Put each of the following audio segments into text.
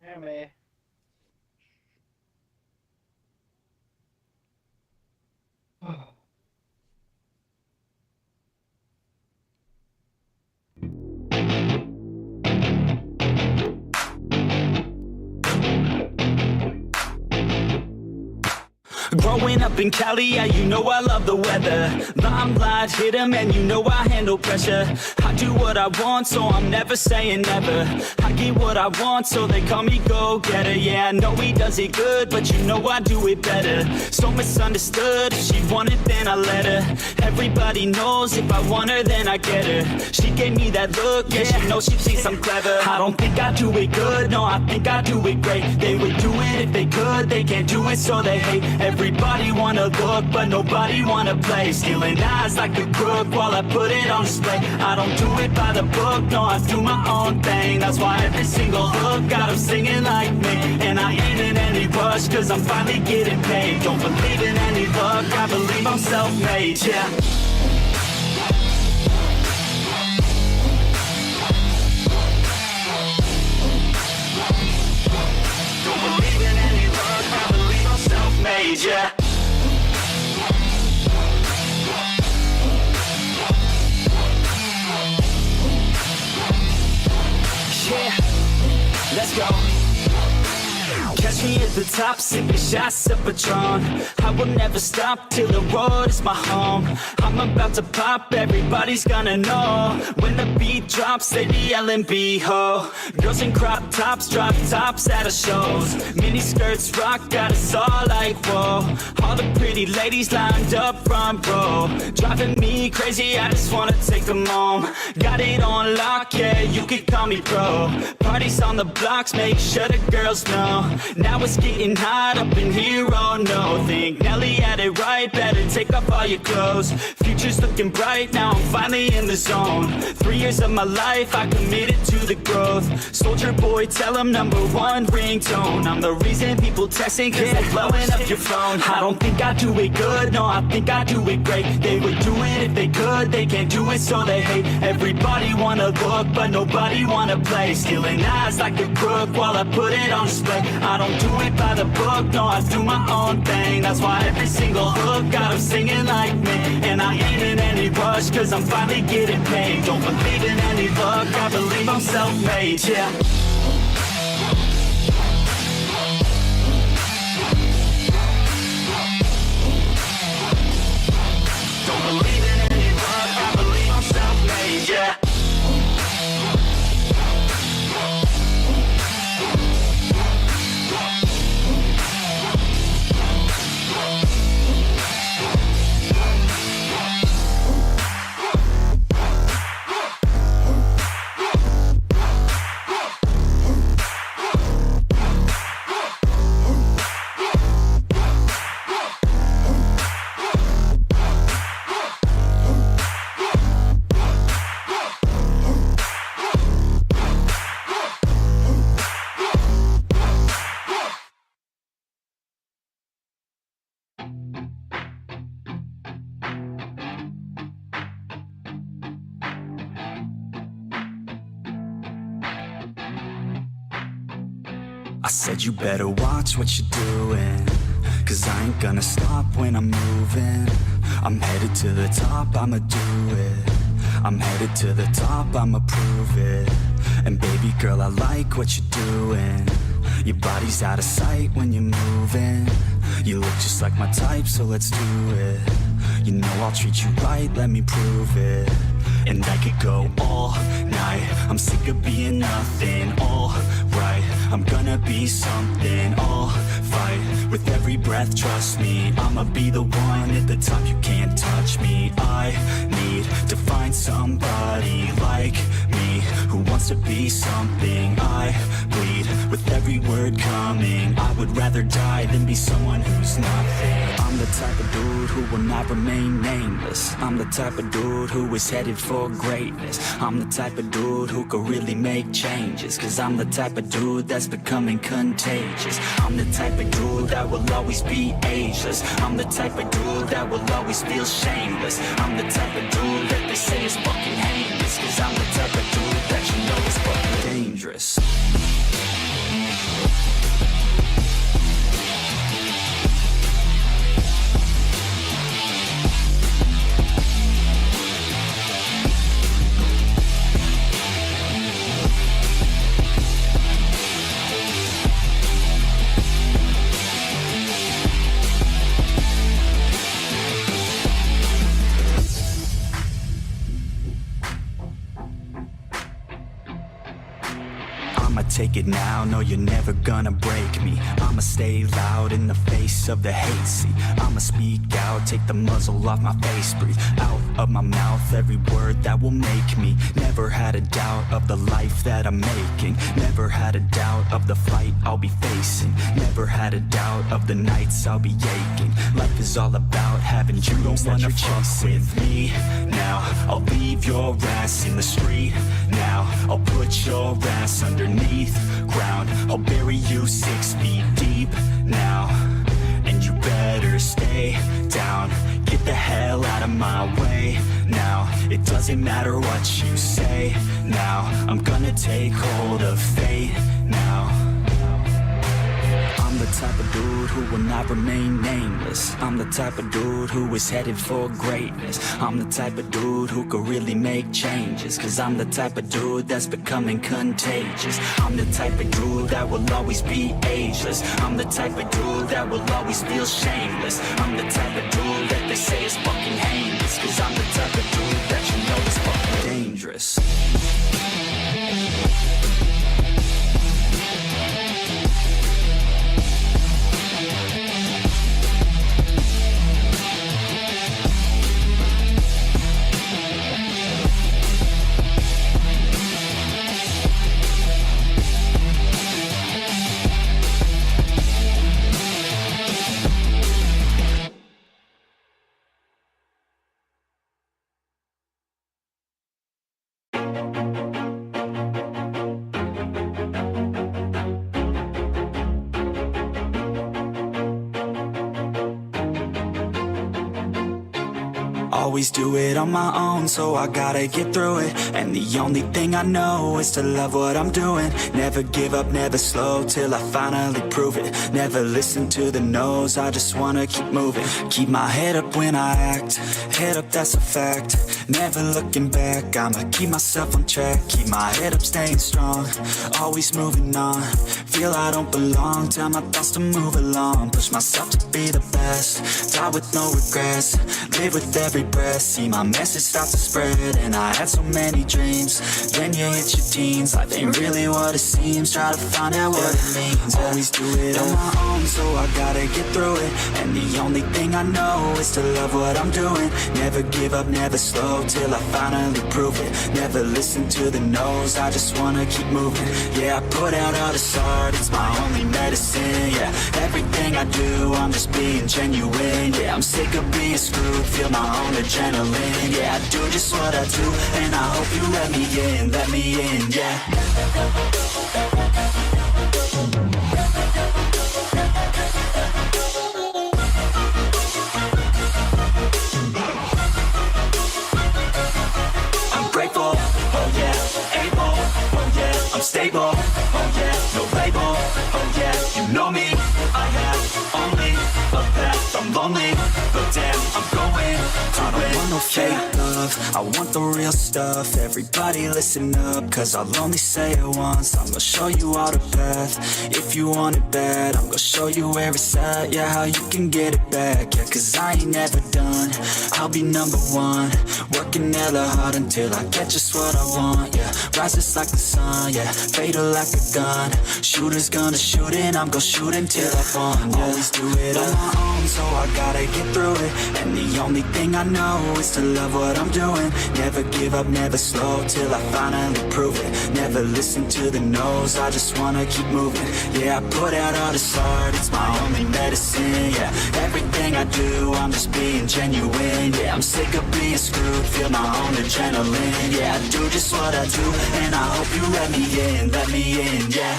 Anime. Growing up in Cali, yeah, you know I love the weather. Limelight hit 'em and you know I handle pressure. I do what I want, so I'm never saying never. I get what I want, so they call me go-getter. Yeah, I know he does it good, but you know I do it better. So misunderstood, if she wanted then I let her. Everybody knows if I want her then I get her. She gave me that look, yeah, she knows she thinks I'm clever. I don't think I do it good, no, I think I do it great. They would do it if they could, they can't do it so they hate. Everybody wanna look, but nobody wanna play. Stealing eyes like a crook while I put it on display. I don't do it by the book, no, I do my own thing. That's why every single hook got 'em singing like me. And I ain't in any rush, cause I'm finally getting paid. Don't believe in any luck, I believe I'm self-made, yeah. Don't believe in any luck, I believe I'm self-made, yeah. Yeah, let's go. Catch me at the top, sipping shots of Patron. I will never stop till the road is my home. I'm about to pop, everybody's gonna know. When the beat drops, say the L&B ho. Girls in crop tops, drop tops at our shows. Mini skirts rock, got us all like whoa. All the pretty ladies lined up front row. Driving me crazy, I just wanna take them home. Got it on lock, yeah, you can call me pro. Parties on the blocks, make sure the girls know. Now it's getting hot up in here, oh no. Think Nelly had it right, better take off all your clothes. Future's looking bright, now I'm finally in the zone. 3 years of my life, I committed to the growth. Soldier boy, tell him #1 ringtone. I'm the reason people texting, cause they're blowing up your phone. I don't think I do it good, no, I think I do it great. They would do it if they could, they can't do it so they hate. Everybody wanna look, but nobody wanna play. Stealing eyes like a crook while I put it on display. I don't do it by the book, no, I do my own thing. That's why every single hook got 'em singing like me. And I ain't in any rush, cause I'm finally getting paid. Don't believe in any luck, I believe I'm self-made, yeah. Don't believe in any luck, I believe I'm self-made, yeah. I said you better watch what you're doing, cause I ain't gonna stop when I'm moving. I'm headed to the top, I'ma do it. I'm headed to the top, I'ma prove it. And baby girl, I like what you're doing. Your body's out of sight when you're moving. You look just like my type, so let's do it. You know I'll treat you right, let me prove it. And I could go all night, I'm sick of being nothing. All right, I'm gonna be something. I'll fight with every breath, trust me. I'ma be the one at the top, you can't touch me. I need to find somebody like me, who wants to be something. I bleed with every word coming. I would rather die than be someone who's nothing. I'm the type of dude who will not remain nameless. I'm the type of dude who is headed for greatness. I'm the type of dude who could really make changes, cause I'm the type of dude that's becoming contagious. I'm the type of dude that will always be ageless. I'm the type of dude that will always feel shameless. I'm the type of dude that they say is fucking heinous, cause I'm the type of dude that you know is fucking dangerous. I'ma take it now, no you're never gonna break me. I'ma stay loud in the face of the hate, see. I'ma speak out, take the muzzle off my face. Breathe out of my mouth every word that will make me. Never had a doubt of the life that I'm making. Never had a doubt of the fight I'll be facing. Never had a doubt of the nights I'll be aching. Life is all about having dreams that you're chasing. With me now, I'll leave your ass in the street. Now, I'll put your ass underneath ground. I'll bury you 6 feet deep now. And you better stay down. Get the hell out of my way now. It doesn't matter what you say now. I'm gonna take hold of fate now. I'm the type of dude who will not remain nameless. I'm the type of dude who is headed for greatness. I'm the type of dude who could really make changes. Cause I'm the type of dude that's becoming contagious. I'm the type of dude that will always be ageless. I'm the type of dude that will always feel shameless. I'm the type of dude that they say is fucking heinous. Cause I'm the type of dude that you know is fucking dangerous. Always do it on my own, so I gotta get through it. And the only thing I know is to love what I'm doing. Never give up, never slow, till I finally prove it. Never listen to the no's, I just wanna keep moving. Keep my head up when I act, head up, that's a fact. Never looking back, I'ma keep myself on track. Keep my head up, staying strong, always moving on. Feel I don't belong, tell my thoughts to move along. Push myself to be the best, die with no regrets. Live with every breath, see my message start to spread. And I had so many dreams, then you hit your teens. Life ain't really what it seems, try to find out what it means. Always do it on my own, so I gotta get through it. And the only thing I know is to love what I'm doing. Never give up, never slow, till I finally prove it. Never listen to the no's, I just wanna keep moving. Yeah, I put out all this art, it's my only medicine. Yeah, everything I do, I'm just being genuine. Yeah, I'm sick of being screwed, feel my own adrenaline. Yeah, I do just what I do, and I hope you let me in, yeah. I'm grateful, oh yeah, able, oh yeah, I'm stable, oh yeah, no label, oh yeah, you know me, I have only a path, I'm lonely, but damn, I'm going to I don't want no fake love, I want the real stuff. Everybody listen up, cause I'll only say it once. I'm gonna show you all the path, if you want it bad. I'm gonna show you where it's at, yeah, how you can get it back. Yeah, cause I ain't never done, I'll be number one. Working hella hard until I get just what I want, yeah. Rises like the sun, yeah, fatal like a gun. Shooters gonna shoot and I'm gonna shoot until I won, yeah. Always do it on my own, so I gotta get through it. And the only thing I know is to love what I'm doing. Never give up, never slow, till I finally prove it. Never listen to the no's, I just wanna keep moving. Yeah, I put out all this art, it's my only medicine. Yeah, everything I do, I'm just being genuine. Yeah, I'm sick of being screwed, feel my own adrenaline. Yeah, I do just what I do, and I hope you let me in, yeah.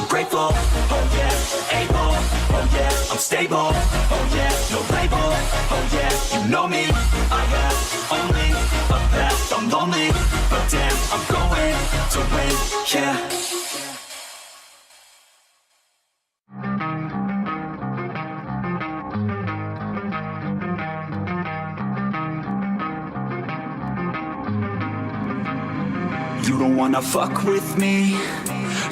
Grateful, oh yeah, able, oh yeah, I'm stable, oh yeah, no label, oh yeah, you know me, I have only a path, I'm lonely, but damn, I'm going to win, yeah. You don't wanna fuck with me,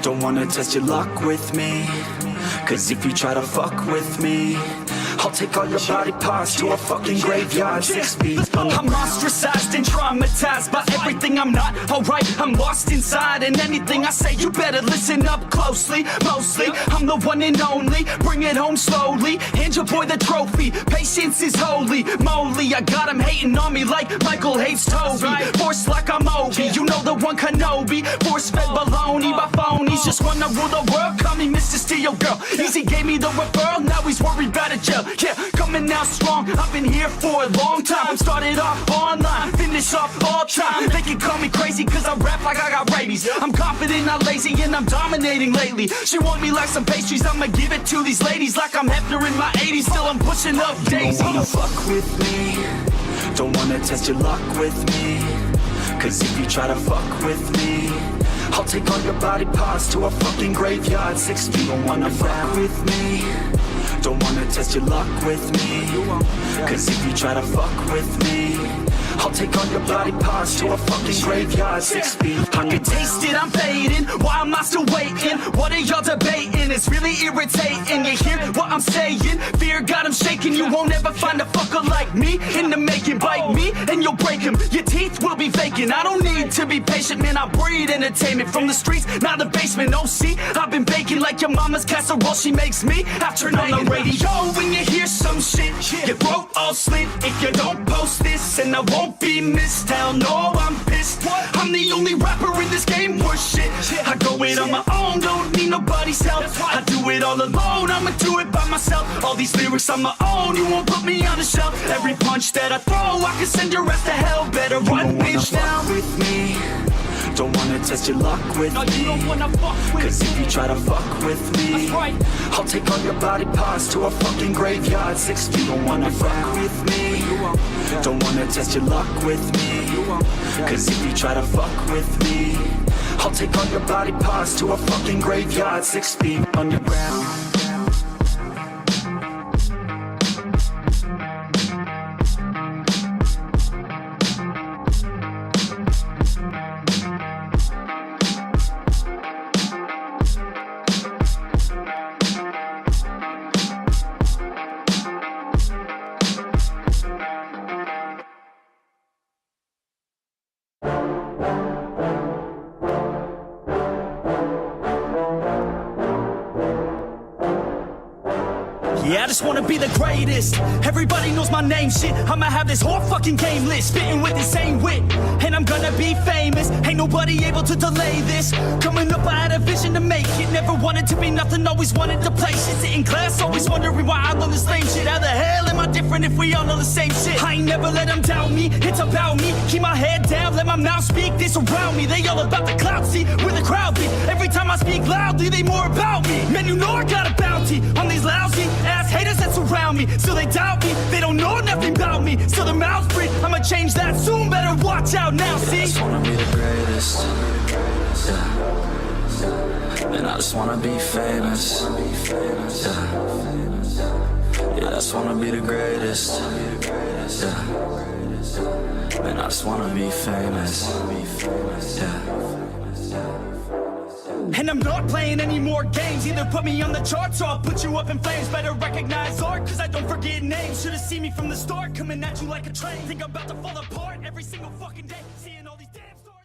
don't wanna test your luck with me. Cause if you try to fuck with me, I'll take all your body parts to a fucking graveyard 6 feet underground. I'm ostracized and traumatized by everything I'm not. Alright, I'm lost inside, and anything I say you better listen up closely. Mostly, I'm the one and only. Bring it home slowly. Hand your boy the trophy. Patience is holy moly. I got him hating on me like Michael hates Toby. Force like I'm Obi. You know the one Kenobi. Force fed baloney by phonies. Just wanna rule the world. Call me Mr. Steel Girl. Easy gave me the referral. Now he's worried about a jail. Yeah, coming out strong. I've been here for a long time. Started off online, finish off all time. They can call me crazy cause I rap like I got rabies. I'm confident, not lazy, and I'm dominating lately. She want me like some pastries, I'ma give it to these ladies like I'm Hefner in my 80s. Still I'm pushing up days. Don't wanna fuck with me, don't wanna test your luck with me. Cause if you try to fuck with me, I'll take all your body parts to a fucking graveyard 6 feet. Don't wanna fuck with me, don't wanna test your luck with me. Cause if you try to fuck with me, I'll take all your body parts to a fucking graveyard 6 feet. I can taste it, I'm fading. Why am I still waiting? What are y'all debating? It's really irritating. You hear what I'm saying? Fear got him shaking. You won't ever find a fucker like me in the making. Bite me and you'll break him. Your teeth will be vacant. I don't need to be patient, man. I breed entertainment from the streets, not the basement. Oh, see, I've been baking like your mama's casserole. She makes me. I turn on the radio when you hear some shit. Your throat all slit if you don't post this, and I won't be missed. Hell no, I'm pissed. I'm the only rapper in this game worth shit. I go it on my own, don't need nobody's help. I do it all alone, I'ma do it by myself. All these lyrics on my own, you won't put me on the shelf. Every punch that I throw, I can send your ass to hell. Better run, bitch, down with me. Don't wanna test your luck with me. You don't wanna fuck with Cause if you try to fuck with me, I'll take all your body parts to a fucking graveyard 6 feet. Don't wanna fuck with me, don't wanna test your luck with me. Cause if you try to fuck with me, I'll take all your body parts to a fucking graveyard 6 feet underground. Yeah, I just wanna be the greatest. Everybody knows my name, shit. I'ma have this whole fucking game list, spitting with insane wit, and I'm gonna be famous. Ain't nobody able to delay this. Coming up, I had a vision to make it. Never wanted to be nothing, always wanted to play shit. Sit in class, always wondering why I know the same shit. How the hell am I different if we all know the same shit? I ain't never let them doubt me, it's about me. Keep my head down, let my mouth speak. They surround me, they all about the clout, see where the crowd be. Every time I speak loudly, they more about me. Man, you know I got a bounty on these lousy ass haters that surround me. Still they doubt me, they don't know nothing about me. Still their mouths free, I'ma change that soon. Better watch out now, see? I just wanna be the greatest, yeah. And I just wanna be famous, yeah. Yeah, I just wanna be the greatest, yeah. And I just wanna be famous, yeah. And I'm not playing any more games. Either put me on the charts or I'll put you up in flames. Better recognize art, cause I don't forget names. Should've seen me from the start, coming at you like a train. Think I'm about to fall apart every single fucking day, seeing all these damn stars.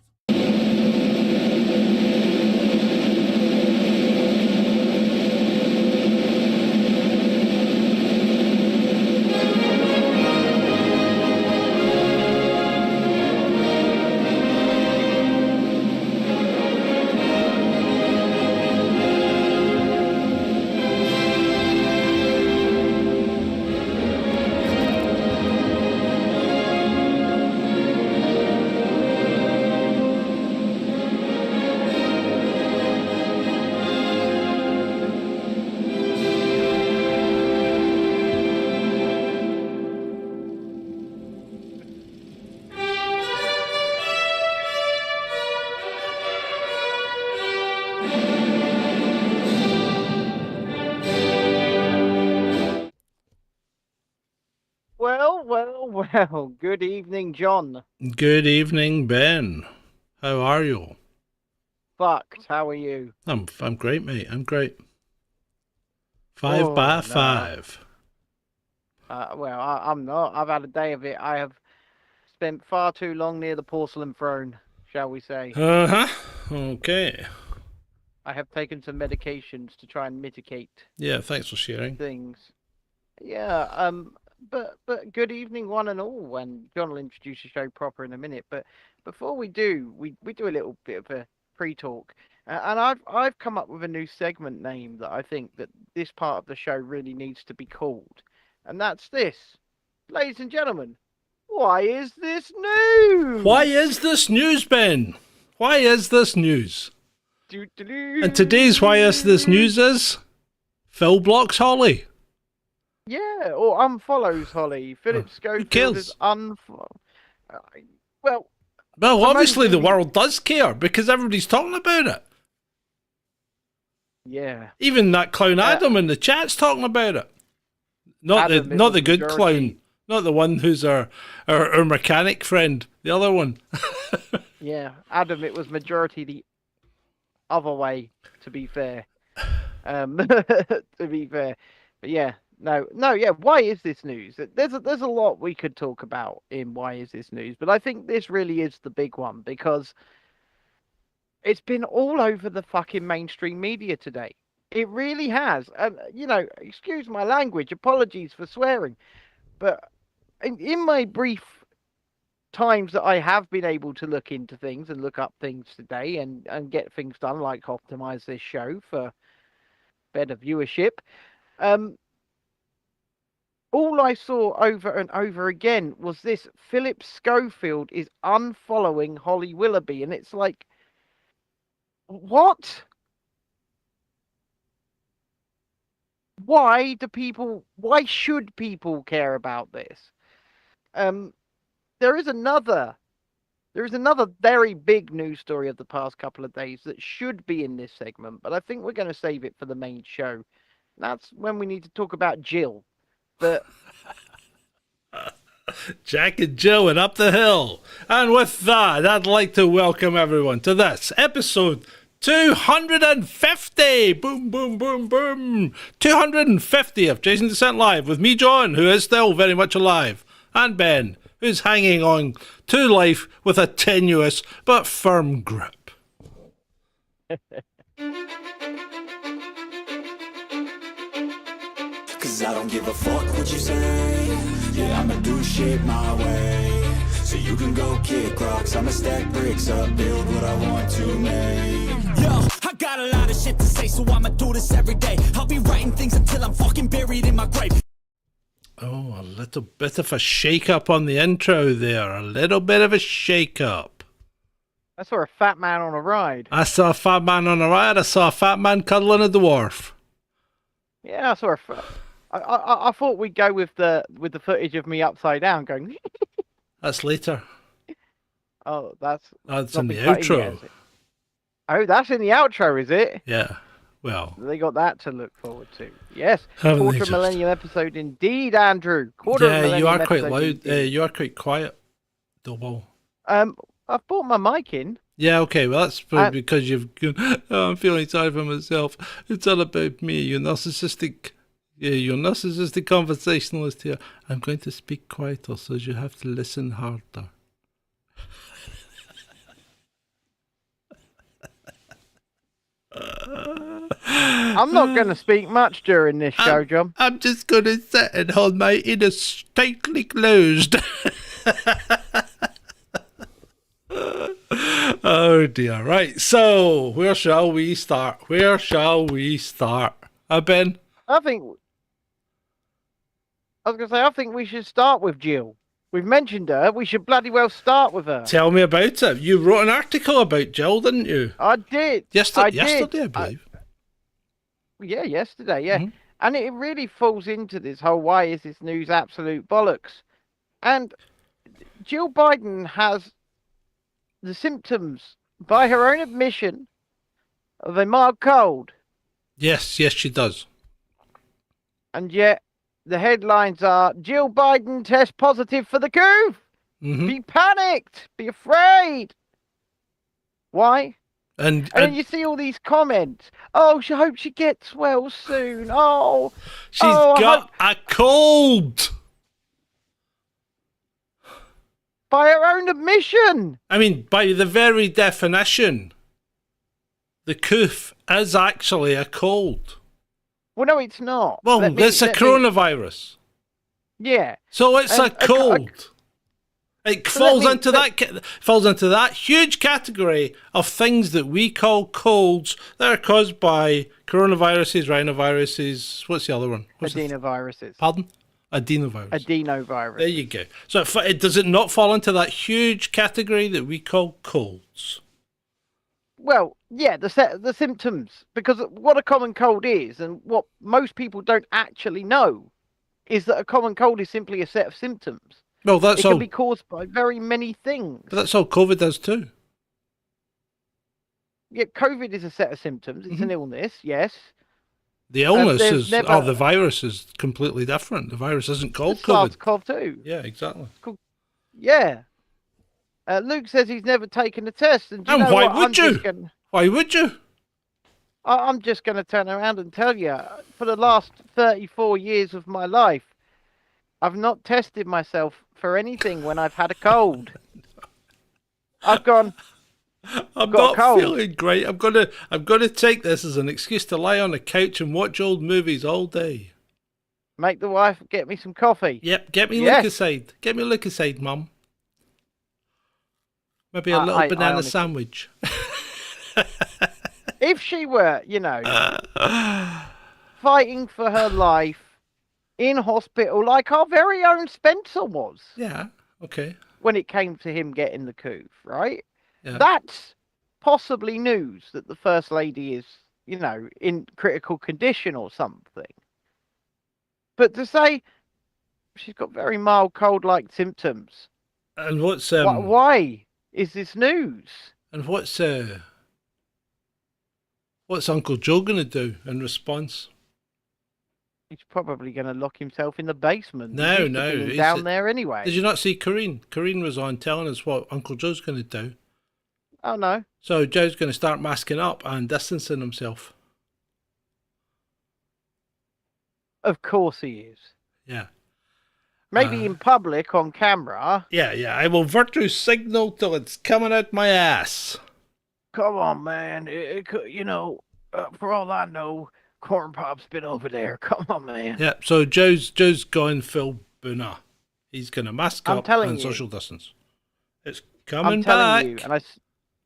Well, good evening, John. Good evening, Ben. How are you? Fucked. How are you? I'm great, mate. I'm great. Five Oh, by no. five. Well, I'm not. I've had a day of it. I have spent far too long near the porcelain throne, shall we say. Uh-huh. Okay. I have taken some medications to try and mitigate Yeah, thanks for sharing. things. Yeah, but good evening, one and all. And John will introduce the show proper in a minute. But before we do, we do a little bit of a pre-talk, and I've come up with a new segment name that I think that this part of the show really needs to be called, and that's this, ladies and gentlemen. Why is this news? Why is this news, Ben? Why is this news? And today's why is this news is Phil blocks Holly. Yeah, or unfollows Holly. Philip Schofield cares? is well, Well, obviously the amazingly- world does care because everybody's talking about it. yeah. Even that clown Adam in the chat's talking about it. Not Adam, the it not was the good majority- clown. Not the one who's our mechanic friend. The other one. Yeah, Adam, it was majority the other way, to be fair. To be fair. But yeah, no, yeah, why is this news? There's a lot we could talk about in why is this news, but I think this really is the big one because it's been all over the fucking mainstream media today. It really has. And, excuse my language, apologies for swearing, but in my brief times that I have been able to look into things and look up things today and get things done, like optimize this show for better viewership, all I saw over and over again was this: Philip Schofield is unfollowing Holly Willoughby, and it's like, what? Why should people care about this? There is another very big news story of the past couple of days that should be in this segment, but I think we're going to save it for the main show. That's when we need to talk about Jill. But Jack and Jill and up the hill. And with that, I'd like to welcome everyone to this episode 250. Boom, boom, boom, boom. 250 of Chasing Dissent Live with me, John, who is still very much alive, and Ben, who's hanging on to life with a tenuous but firm grip. Cause I don't give a fuck what you say. Yeah, I'ma do shit my way. So you can go kick rocks, I'ma stack bricks up, build what I want to make. Yo, I got a lot of shit to say, so I'ma do this every day. I'll be writing things until I'm fucking buried in my grave. Oh, a little bit of a shake-up on the intro there. A little bit of a shake-up. I saw a fat man on a ride. I saw a fat man on a ride. I saw a fat man cuddling a dwarf. Yeah, I saw a I thought we'd go with the footage of me upside down going. That's later. Oh, that's That's not in the been cut in yet, outro. is it? Oh, that's in the outro, is it? Yeah. Well, They got that to look forward to. Yes, Haven't they quarter just? millennium episode indeed, Andrew. Quarter yeah, millennium you are quite episode loud. indeed. You are quite quiet. Double. I've brought my mic in. Yeah, okay. Well, that's probably because you've gone, oh, I'm feeling sorry for myself. It's all about me. You narcissistic. Yeah, you're narcissistic conversationalist here. I'm going to speak quieter, so you have to listen harder. I'm not going to speak much during this show, John. I'm just going to sit and hold my inner tightly closed. Oh dear. Right. So, where shall we start? Where shall we start? Ben? I think we should start with Jill. We've mentioned her. We should bloody well start with her. Tell me about it. You wrote an article about Jill, didn't you? I did. Yesterday, I did. believe. Yeah, yesterday, yeah. Mhm. And it really falls into this whole why is this news absolute bollocks. And Jill Biden has the symptoms, by her own admission, of a mild cold. Yes, she does. And yet the headlines are Jill Biden tests positive for the coup. Hmm. Be panicked. Be afraid. Why? And then you see all these comments. Oh, she hopes she gets well soon. Oh, she's I got hope... a cold. By her own admission. I mean, by the very definition, the coof is actually a cold. Well, no, it's not. Well, it's a coronavirus. Yeah. So it's a cold. It falls into that huge category of things that we call colds that are caused by coronaviruses, rhinoviruses. What's the other one? Adenoviruses. Pardon? Adenovirus. Adenovirus. There you go. So does it not fall into that huge category that we call colds? Well, yeah, the symptoms. Because what a common cold is, and what most people don't actually know, is that a common cold is simply a set of symptoms. Well, it can be caused by very many things. But that's all COVID does too. Yeah, COVID is a set of symptoms. It's an illness, yes. The illness the virus is completely different. The virus isn't called COVID. SARS-CoV-2. Yeah, exactly. Yeah. Luke says he's never taken a test. And why would you? Why would you? I'm just going to turn around and tell you, for the last 34 years of my life, I've not tested myself for anything when I've had a cold. I've gone... I'm not feeling great. I'm gonna take this as an excuse to lie on the couch and watch old movies all day. Make the wife get me some coffee. Yep, get me Lucasade. Get me Lucasade, Mum. Maybe a little banana sandwich. If she were, fighting for her life in hospital like our very own Spencer was. Yeah, okay. When it came to him getting the coup, right? Yeah. That's possibly news that the First Lady is, in critical condition or something. But to say she's got very mild cold-like symptoms. And what's why is this news? And what's Uncle Joe gonna do in response? He's probably going to lock himself in the basement. No, he's down there anyway. Did you not see Corinne? Corinne was on telling us what Uncle Joe's going to do. Oh, no. So Joe's going to start masking up and distancing himself. Of course he is. Yeah. Maybe in public on camera. Yeah. I will virtue signal till it's coming out my ass. Come on, man. For all I know, Corn Pop's been over there. Come on, man. Yeah, so Joe's gone full boona. He's going to mask up and social distance. It's coming back. I'm telling you, and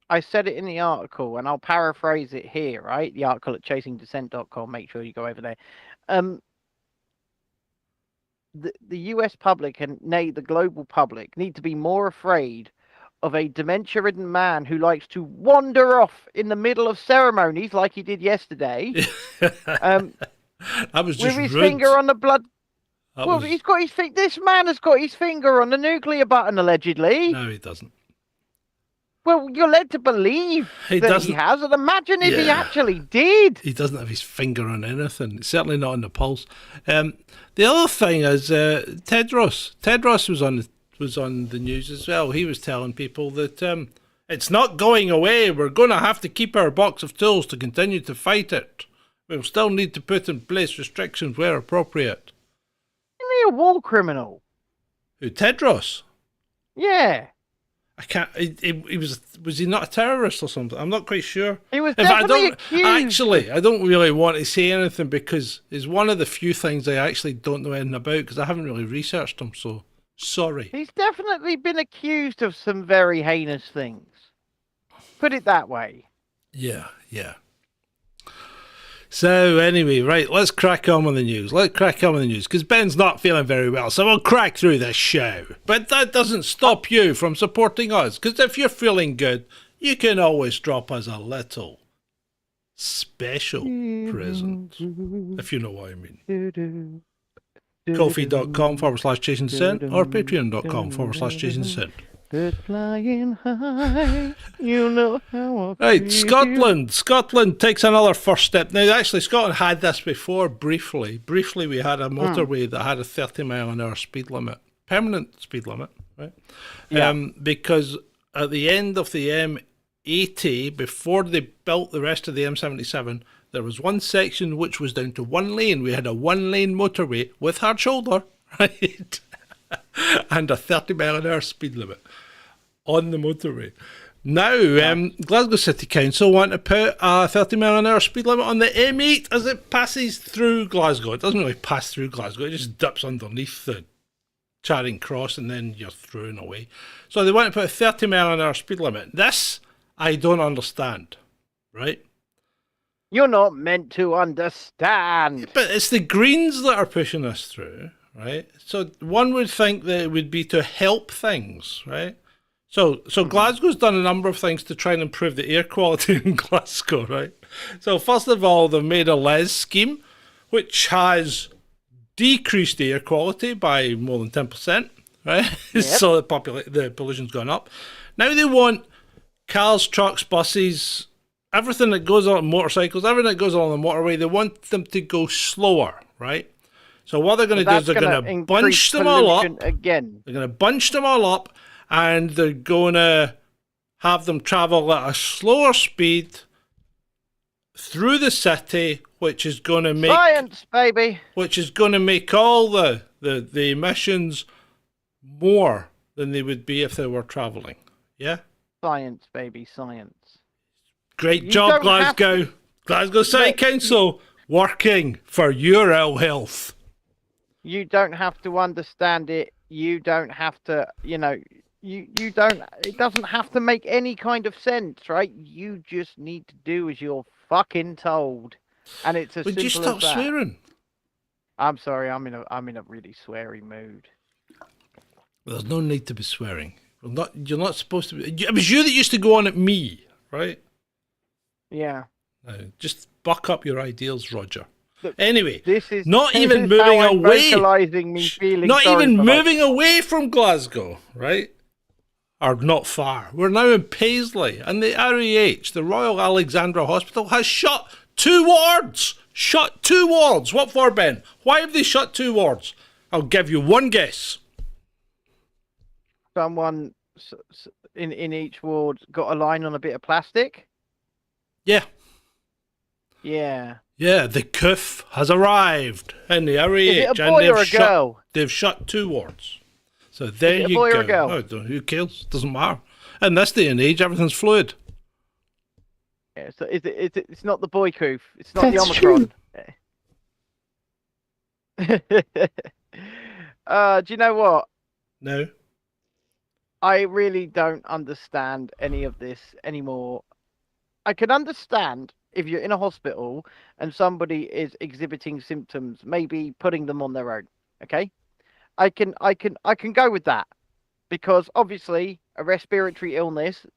I said it in the article, and I'll paraphrase it here, right? The article at chasingdissent.com. Make sure you go over there. The US public and nay, the global public need to be more afraid of a dementia-ridden man who likes to wander off in the middle of ceremonies like he did yesterday. That was just with his rude. finger on the blood. He's got his This man has got his finger on the nuclear button, allegedly. No, he doesn't. Well, you're led to believe he has. And imagine if he actually did. He doesn't have his finger on anything. Certainly not on the pulse. The other thing is Tedros. Tedros was on the news as well. He was telling people that it's not going away. We're going to have to keep our box of tools to continue to fight it. We'll still need to put in place restrictions where appropriate. Isn't he a war criminal? Who, Tedros? Yeah. I can't. He was he not a terrorist or something? I'm not quite sure. He was definitely accused. Actually, I don't really want to say anything because it's one of the few things I actually don't know anything about because I haven't really researched him. So sorry. He's definitely been accused of some very heinous things. Put it that way. Yeah. So anyway, right, let's crack on with the news. Because Ben's not feeling very well, so we'll crack through this show. But that doesn't stop you from supporting us, because if you're feeling good, you can always drop us a little special present, if you know what I mean. Ko-fi.com/Chasing Dissent or patreon.com/Chasing Dissent. Bird flying high, you know how I Right, Scotland takes another first step. Now, actually, Scotland had this before, briefly. Briefly, we had a motorway that had a 30-mile-an-hour speed limit. Permanent speed limit, right? Yeah. Because at the end of the 80, before they built the rest of the M77, there was one section which was down to one lane. We had a one-lane motorway with hard shoulder, right? And a 30-mile-an-hour speed limit on the motorway. Now, Glasgow City Council want to put a 30-mile-an-hour speed limit on the M8 as it passes through Glasgow. It doesn't really pass through Glasgow. It just dips underneath the Charing Cross and then you're through and away. So they want to put a 30-mile-an-hour speed limit. This, I don't understand, right? You're not meant to understand. But it's the Greens that are pushing us through, right? So one would think that it would be to help things, right? So Glasgow's done a number of things to try and improve the air quality in Glasgow, right? So first of all, they've made a LES scheme, which has decreased the air quality by more than 10%, right? Yep. So the pollution's gone up. Now they want cars, trucks, buses, everything that goes on motorcycles, everything that goes on the motorway, they want them to go slower, right? So what they're going to do is they're going to bunch them all up. Again. They're going to bunch them all up, and they're going to have them travel at a slower speed through the city, which is going to make science, baby. Which is going to make all the emissions more than they would be if they were traveling. Yeah. Science, baby, science. Great job, Glasgow. Glasgow City Council working for your ill health. You don't have to understand it. You don't have to, you don't, it doesn't have to make any kind of sense, right? You just need to do as you're fucking told. And it's as simple as that. Would you stop swearing? I'm sorry, I'm in a really sweary mood. There's no need to be swearing. You're not supposed to be. It was you that used to go on at me, right? Yeah. Now, just buck up your ideals, Roger. Look, anyway, this is not even moving away. Not even moving away from Glasgow, right? Or not far. We're now in Paisley, and the RAH, the Royal Alexandra Hospital, has shut 2 wards. Shut 2 wards. What for, Ben? Why have they shut 2 wards? I'll give you one guess. Someone in each ward got a line on a bit of plastic. Yeah. Yeah. Yeah, the CUF has arrived in the RAH. Is it a boy or a girl? They've shut 2 wards. So there you go. Is it a boy or a girl? Oh, who cares? Doesn't matter. In this day and age, everything's fluid. Yeah, so it's not the boy CUF. It's not the Omicron. Do you know what? No. I really don't understand any of this anymore. I can understand if you're in a hospital and somebody is exhibiting symptoms, maybe putting them on their own. Okay, I can go with that, because obviously a respiratory illness,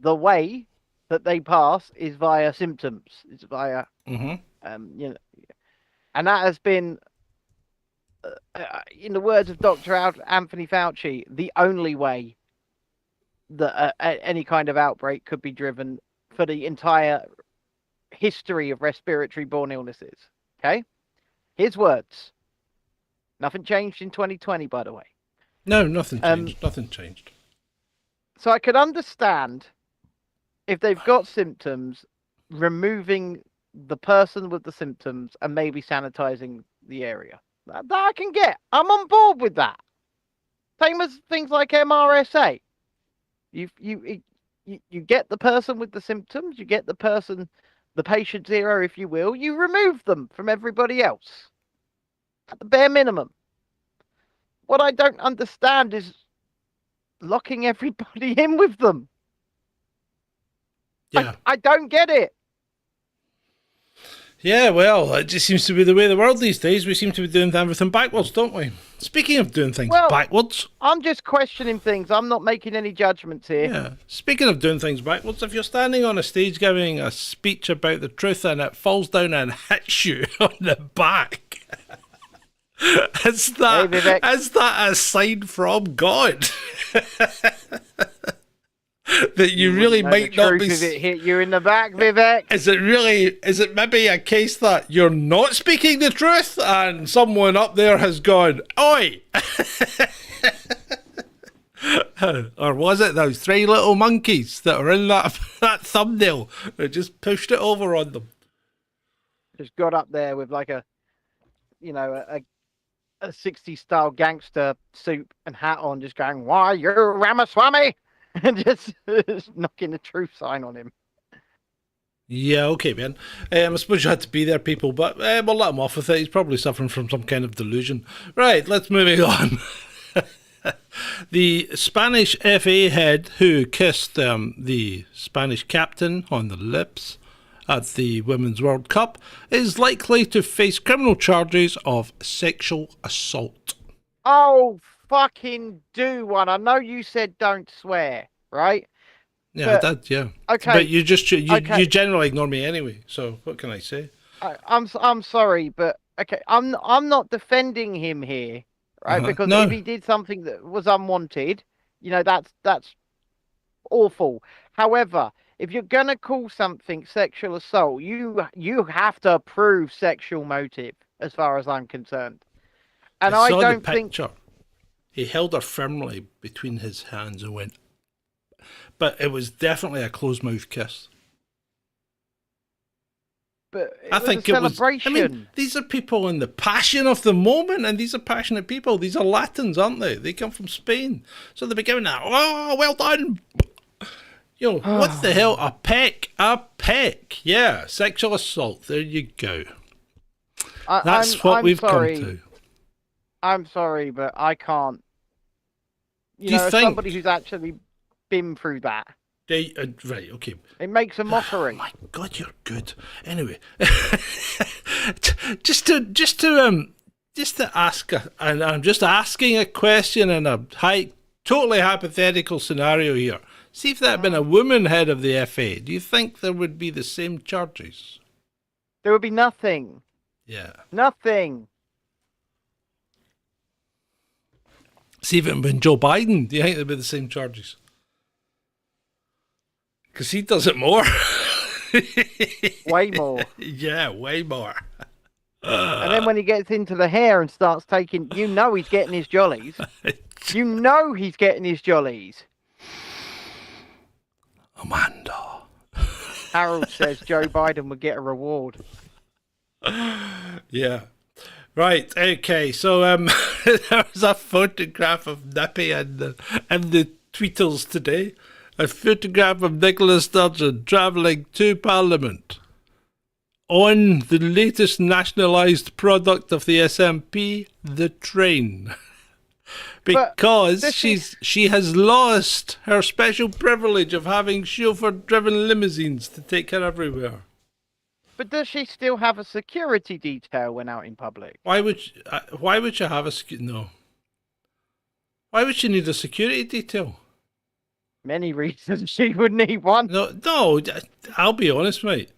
the way that they pass is via symptoms. It's via and that has been, in the words of Dr. Anthony Fauci, the only way that any kind of outbreak could be driven for the entire history of respiratory-borne illnesses. Okay? His words. Nothing changed in 2020, by the way. No, nothing changed. Nothing changed. So I could understand if they've got symptoms, removing the person with the symptoms and maybe sanitizing the area. That I can get. I'm on board with that. Same as things like MRSA. You get the person with the symptoms, you get the patient zero, if you will, you remove them from everybody else. At the bare minimum. What I don't understand is locking everybody in with them. Yeah. I don't get it. Yeah, well, it just seems to be the way of the world these days. We seem to be doing everything backwards, don't we? Speaking of doing things backwards... I'm just questioning things. I'm not making any judgments here. Yeah. Speaking of doing things backwards, if you're standing on a stage giving a speech about the truth and it falls down and hits you on the back, is that a sign from God? That you really might not be. If it hit you in the back, Vivek. Is it maybe a case that you're not speaking the truth and someone up there has gone, oi? Or was it those three little monkeys that are in that that thumbnail that just pushed it over on them? Just got up there with like a 60s style gangster suit and hat on, just going, "Why, you're Ramaswamy?" and just knocking the truth sign on him. Yeah, okay, man. I suppose you had to be there, people, but we'll let him off with it. He's probably suffering from some kind of delusion. Right, let's move on. The Spanish FA head who kissed the Spanish captain on the lips at the Women's World Cup is likely to face criminal charges of sexual assault. Oh, fucking do one. I know you said don't swear, right? Yeah, I did, yeah. Okay. But you generally ignore me anyway, so what can I say? I'm sorry, but okay, I'm not defending him here, right? Because No. if he did something that was unwanted, that's awful. However, if you're gonna call something sexual assault, you have to prove sexual motive, as far as I'm concerned. And I saw don't the think picture. He held her firmly between his hands and went, but it was definitely a closed-mouth kiss. But I think it was. I mean, these are people in the passion of the moment, and these are passionate people. These are Latins, aren't they? They come from Spain, so they're giving that. Oh, well done. You know, what the hell? A peck. Yeah, sexual assault. There you go. That's what we've come to. I'm sorry, but I can't. Do you as think somebody who's actually been through that. Right, okay. It makes a mockery. Oh my God, you're good. Anyway, just to ask, and I'm just asking a question in a totally hypothetical scenario here. See if there had been a woman head of the FA, do you think there would be the same charges? There would be nothing. Yeah. Nothing. See if it had been Joe Biden, do you think there'd be the same charges? Because he does it more. Way more. Yeah, way more. And then when he gets into the hair and starts taking, he's getting his jollies. He's getting his jollies. Amanda. Harold says Joe Biden would get a reward. Yeah. Right, okay, so there was a photograph of Nippy in the tweeters today. A photograph of Nicola Sturgeon travelling to Parliament on the latest nationalised product of the SNP, the train. Because she has lost her special privilege of having chauffeur-driven limousines to take her everywhere. But does she still have a security detail when out in public? Why would you have no? Why would she need a security detail? Many reasons she would need one. No, I'll be honest, mate.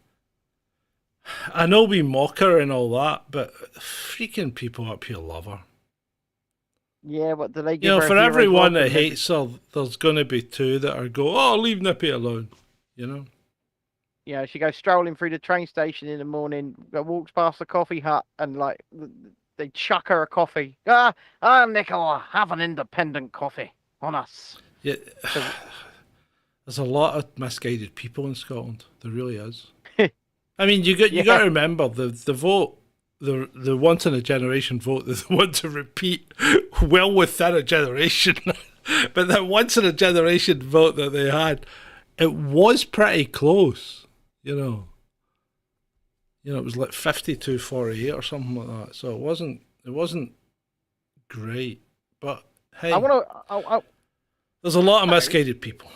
I know we mock her and all that, but freaking people up here love her. Yeah, but do they give her for everyone that hates her, there's going to be two that are leave Nippy alone, Yeah, she goes strolling through the train station in the morning, walks past the coffee hut, and they chuck her a coffee. Nicola, have an independent coffee on us. Yeah, there's a lot of misguided people in Scotland. There really is. I mean, you got to remember the vote, the once in a generation vote. The one to repeat well within a generation, but that once in a generation vote that they had, it was pretty close. It was like 52-48 or something like that. So it wasn't great. But hey, there's a lot of misguided people.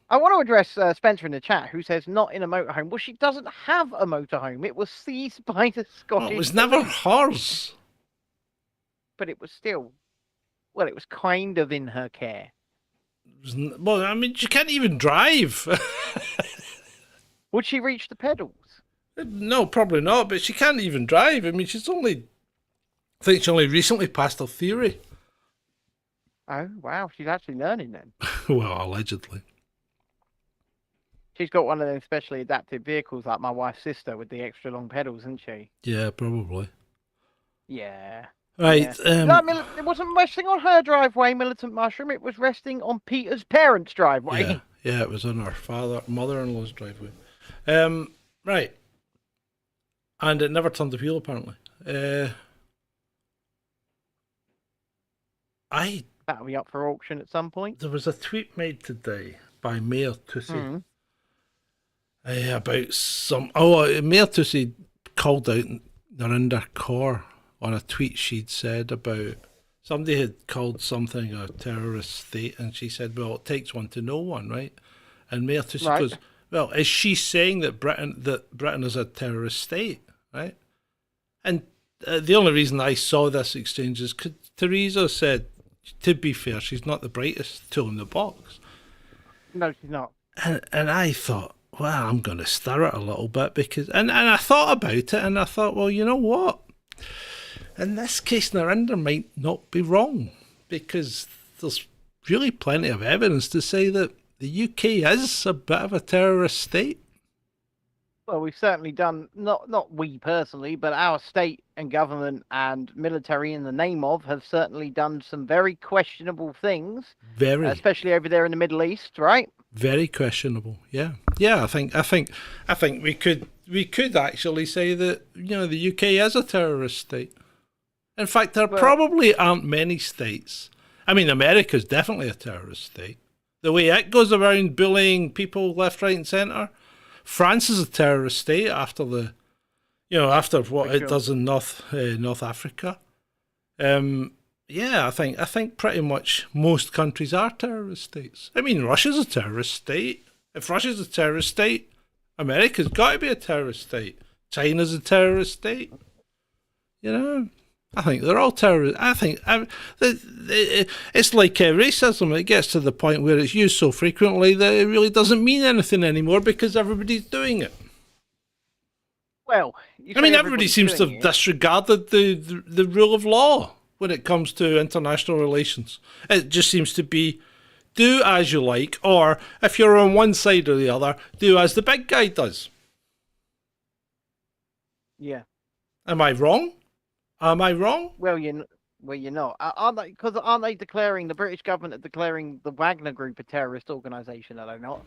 I want to address Spencer in the chat, who says not in a motorhome. Well, she doesn't have a motorhome. It was seized by the Scottish. It was never hers. But it was still, it was kind of in her care. Well, I mean, she can't even drive. Would she reach the pedals? No, probably not. But she can't even drive. I mean, I think she only recently passed her theory. Oh, wow. She's actually learning then. Well, allegedly. She's got one of them specially adapted vehicles like my wife's sister with the extra long pedals, isn't she? Yeah, probably. Yeah. Right. It wasn't resting on her driveway, Militant Mushroom. It was resting on Peter's parents' driveway. Yeah, it was on her mother-in-law's driveway. Right. And it never turned the wheel, apparently. That'll be up for auction at some point. There was a tweet made today by Mayor Tussey about some. Mayor Tussey called out Narinder Kaur on a tweet she'd said about somebody had called something a terrorist state, and she said, "Well, it takes one to know one, right?" And Mayor Tussey goes, "Well, is she saying that Britain is a terrorist state, right?" And the only reason I saw this exchange is because Theresa said, to be fair, she's not the brightest tool in the box. No, she's not. And I thought, well, I'm going to stir it a little bit because, and I thought about it, and I thought, well, you know what? In this case, Narinder might not be wrong, because there's really plenty of evidence to say that the UK is a bit of a terrorist state. Well, we've certainly done, not we personally, but our state and government and military in the name of have certainly done some very questionable things. Especially over there in the Middle East, right? Very questionable. Yeah. I think we could actually say that, the UK is a terrorist state. In fact, there probably aren't many states. I mean, America's definitely a terrorist state. The way it goes around bullying people left, right, and centre. France is a terrorist state after after what it does in North Africa. I think pretty much most countries are terrorist states. I mean, Russia's a terrorist state. If Russia's a terrorist state, America's got to be a terrorist state. China's a terrorist state. I think they're all terrorists. I think it's like racism. It gets to the point where it's used so frequently that it really doesn't mean anything anymore because everybody's doing it. Well, everybody seems to have disregarded the rule of law when it comes to international relations. It just seems to be do as you like, or if you're on one side or the other, do as the big guy does. Yeah. Am I wrong? Well, you're not. Aren't they declaring, the British government are declaring the Wagner Group a terrorist organisation, are they not?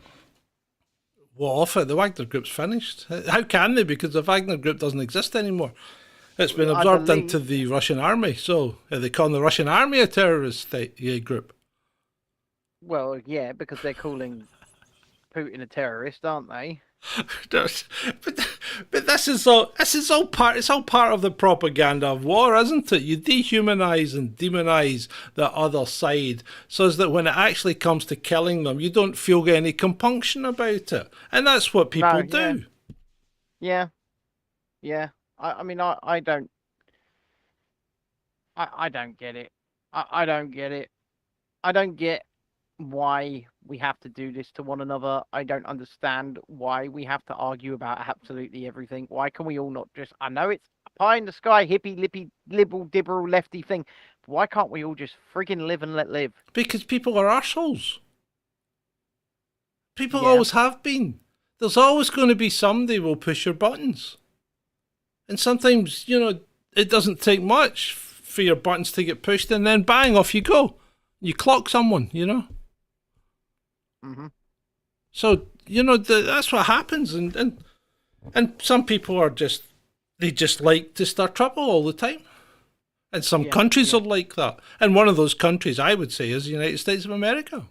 Well, the Wagner Group's finished. How can they? Because the Wagner Group doesn't exist anymore. It's been absorbed into the Russian army. So are they calling the Russian army a terrorist group? Well, yeah, because they're calling Putin a terrorist, aren't they? but this is all part. It's all part of the propaganda of war, isn't it? You dehumanize and demonize the other side, so as that when it actually comes to killing them, you don't feel any compunction about it, and that's what people do. Yeah. I mean, I don't. I don't get it. I don't get it. I don't get why we have to do this to one another. I don't understand why we have to argue about absolutely everything. Why can we all not just, I know it's a pie in the sky, hippie, lippy, liberal, dibberal, lefty thing, but why can't we all just friggin' live and let live? Because people are arseholes. People always have been. There's always going to be somebody who will push your buttons. And sometimes, it doesn't take much for your buttons to get pushed, and then bang, off you go. You clock someone, Mm-hmm. So that's what happens, and some people are just like to start trouble all the time, and some countries are like that. And one of those countries, I would say, is the United States of America.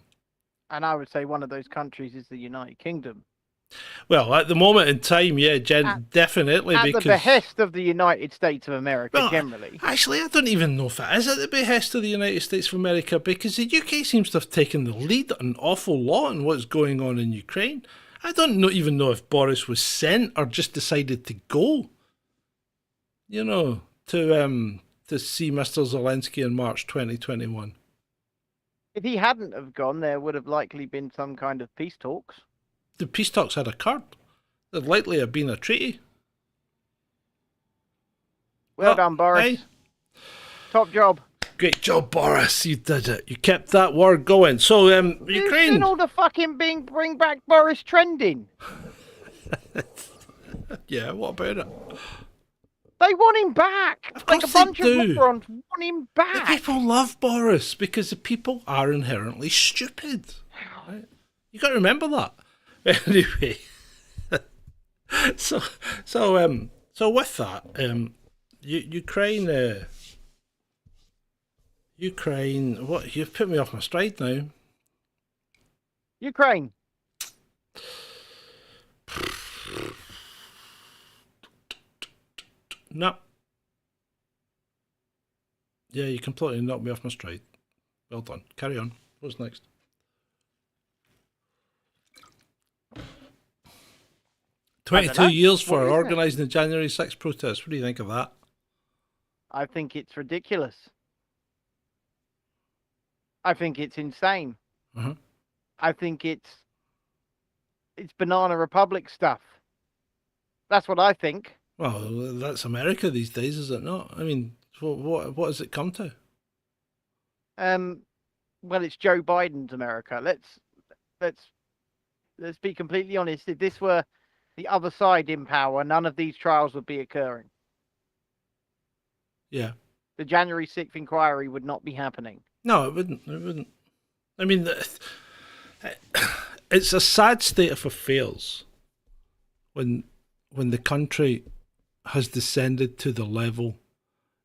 And I would say one of those countries is the United Kingdom. Well, at the moment in time, definitely. At because the behest of the United States of America, generally. Actually, I don't even know if it is at the behest of the United States of America, because the UK seems to have taken the lead an awful lot in what's going on in Ukraine. I don't even know if Boris was sent or just decided to go, to see Mr. Zelensky in March 2021. If he hadn't have gone, there would have likely been some kind of peace talks. The peace talks had occurred. There'd likely have been a treaty. Well done, Boris. Hey. Top job. Great job, Boris. You did it. You kept that word going. So, Ukraine. You've seen all the fucking bring back Boris trending. Yeah, what about it? They want him back. Of Like a course they bunch do. of morons want him The back. people love Boris because the people are inherently stupid. Right? You got to remember that. Anyway, so with that, Ukraine. What, you've put me off my stride now. Ukraine. No. Yeah, you completely knocked me off my stride. Well done. Carry on. What's next? I 22 don't know. years What for is it? organising the January 6th protest. What do you think of that? I think it's ridiculous. I think it's insane. Uh-huh. I think it's Banana Republic stuff. That's what I think. Well, that's America these days, is it not? I mean, what has it come to? Well, it's Joe Biden's America. Let's be completely honest. If this were the other side in power, none of these trials would be occurring. Yeah. The January 6th inquiry would not be happening. No, it wouldn't. It wouldn't. I mean, it's a sad state of affairs when the country has descended to the level.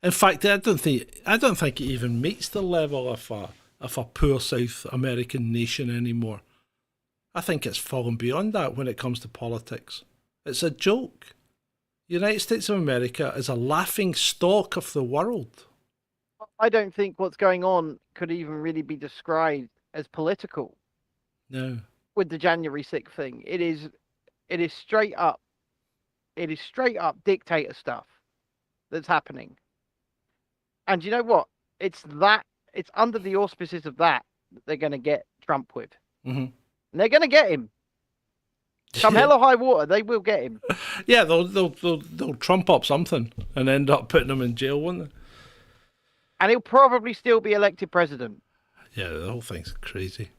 In fact, I don't think it even meets the level of a poor South American nation anymore. I think it's fallen beyond that when it comes to politics. It's a joke. The United States of America is a laughing stock of the world. I don't think what's going on could even really be described as political. No. With the January 6th thing, it is straight up. It is straight up dictator stuff that's happening. And you know what? It's under the auspices of that they're going to get Trump with. Mm-hmm. And they're going to get him. Come hell or high water, they will get him. Yeah, they'll trump up something and end up putting him in jail, won't they? And he'll probably still be elected president. Yeah, the whole thing's crazy.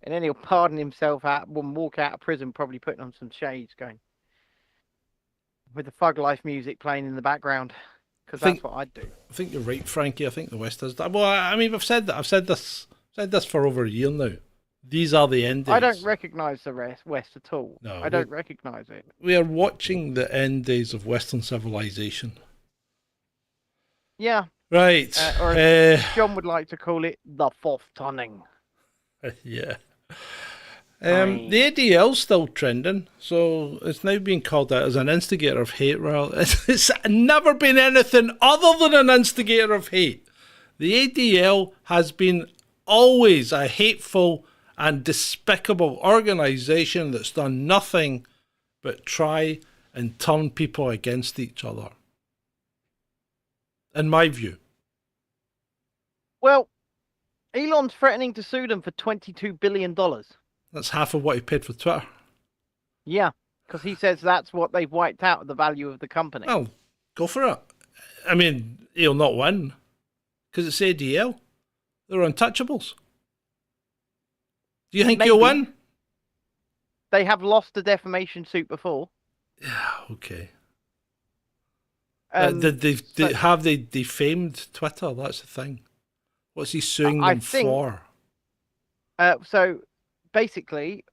And then he'll pardon himself out and walk out of prison, probably putting on some shades, going with the Thug Life music playing in the background. Because that's what I'd do. I think you're right, Frankie. I think the West has that. Well, I mean, I've said this for over a year now. These are the end days. I don't recognise the West at all. No, I don't recognise it. We are watching the end days of Western civilization. Yeah. Right. Or as John would like to call it, the fourth turning. Yeah. The ADL's still trending, so it's now being called out as an instigator of hate. Well, it's never been anything other than an instigator of hate. The ADL has been always a hateful and despicable organisation that's done nothing but try and turn people against each other. In my view. Well, Elon's threatening to sue them for $22 billion. That's half of what he paid for Twitter. Yeah, because he says that's what they've wiped out of the value of the company. Well, go for it. I mean, he'll not win because it's ADL. They're untouchables. Do you think he'll win? They have lost a defamation suit before. Yeah, okay. Have they defamed Twitter? That's the thing. What's he suing them for? So basically,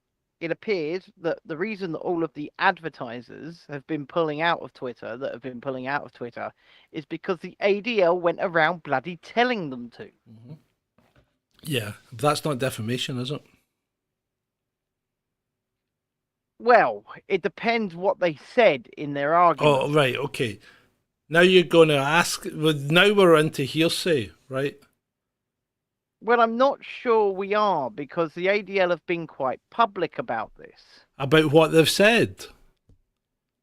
it appears that the reason that all of the advertisers have been pulling out of Twitter, is because the ADL went around bloody telling them to. Mm-hmm. Yeah, that's not defamation, is it? Well, it depends what they said in their argument. Oh, right, okay. Now you're going to ask. Now we're into hearsay, right? Well, I'm not sure we are, because the ADL have been quite public about this. About what they've said?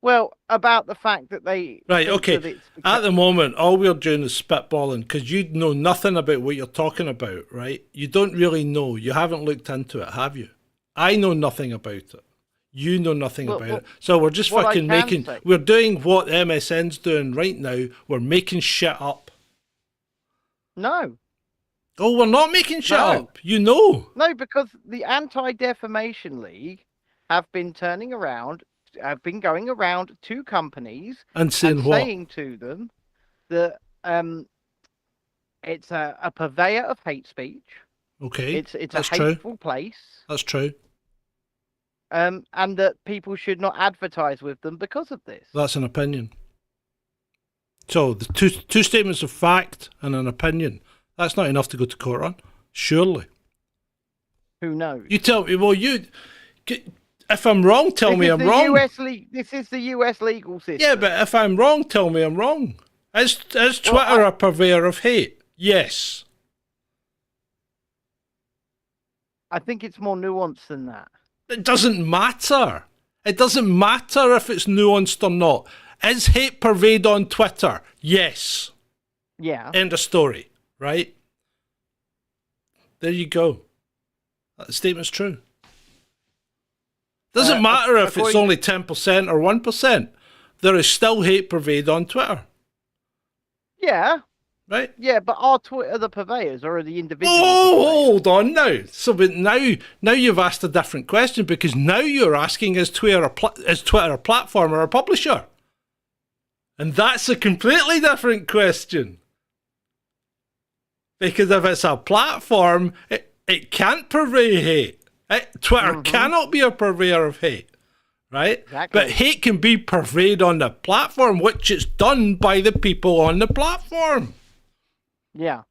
Well, about the fact that they... Right, okay. At the moment, all we're doing is spitballing, because you know nothing about what you're talking about, right? You don't really know. You haven't looked into it, have you? I know nothing about it. You know nothing about it. So we're just fucking making... We're doing what MSN's doing right now. We're making shit up. No. Oh, we're not making shit up. You know. No, because the Anti-Defamation League have been turning around have been going around to companies And saying what? saying to them that it's a purveyor of hate speech. Okay, It's a that's true. hateful place. That's true. And that people should not advertise with them because of this. That's an opinion. So the two statements of fact and an opinion. That's not enough to go to court on, surely. Who knows? You tell me. Well, if I'm wrong, tell me I'm wrong. This is the US legal system. Yeah, but if I'm wrong, tell me I'm wrong. Is Twitter a purveyor of hate? Yes. I think it's more nuanced than that. It doesn't matter. It doesn't matter if it's nuanced or not. Is hate pervade on Twitter? Yes. Yeah. End of story. Right? There you go. That statement's true. Doesn't matter if it's only 10% or 1%. There is still hate pervade on Twitter. Yeah. Right? Yeah, but are Twitter the purveyors or are the individuals? Oh, hold on now. So, but now you've asked a different question, because now you're asking, is Twitter a platform or a publisher? And that's a completely different question. Because if it's a platform, it can't purvey hate. Twitter cannot be a purveyor of hate. Right? Exactly. But hate can be purveyed on the platform, which is done by the people on the platform. Yeah.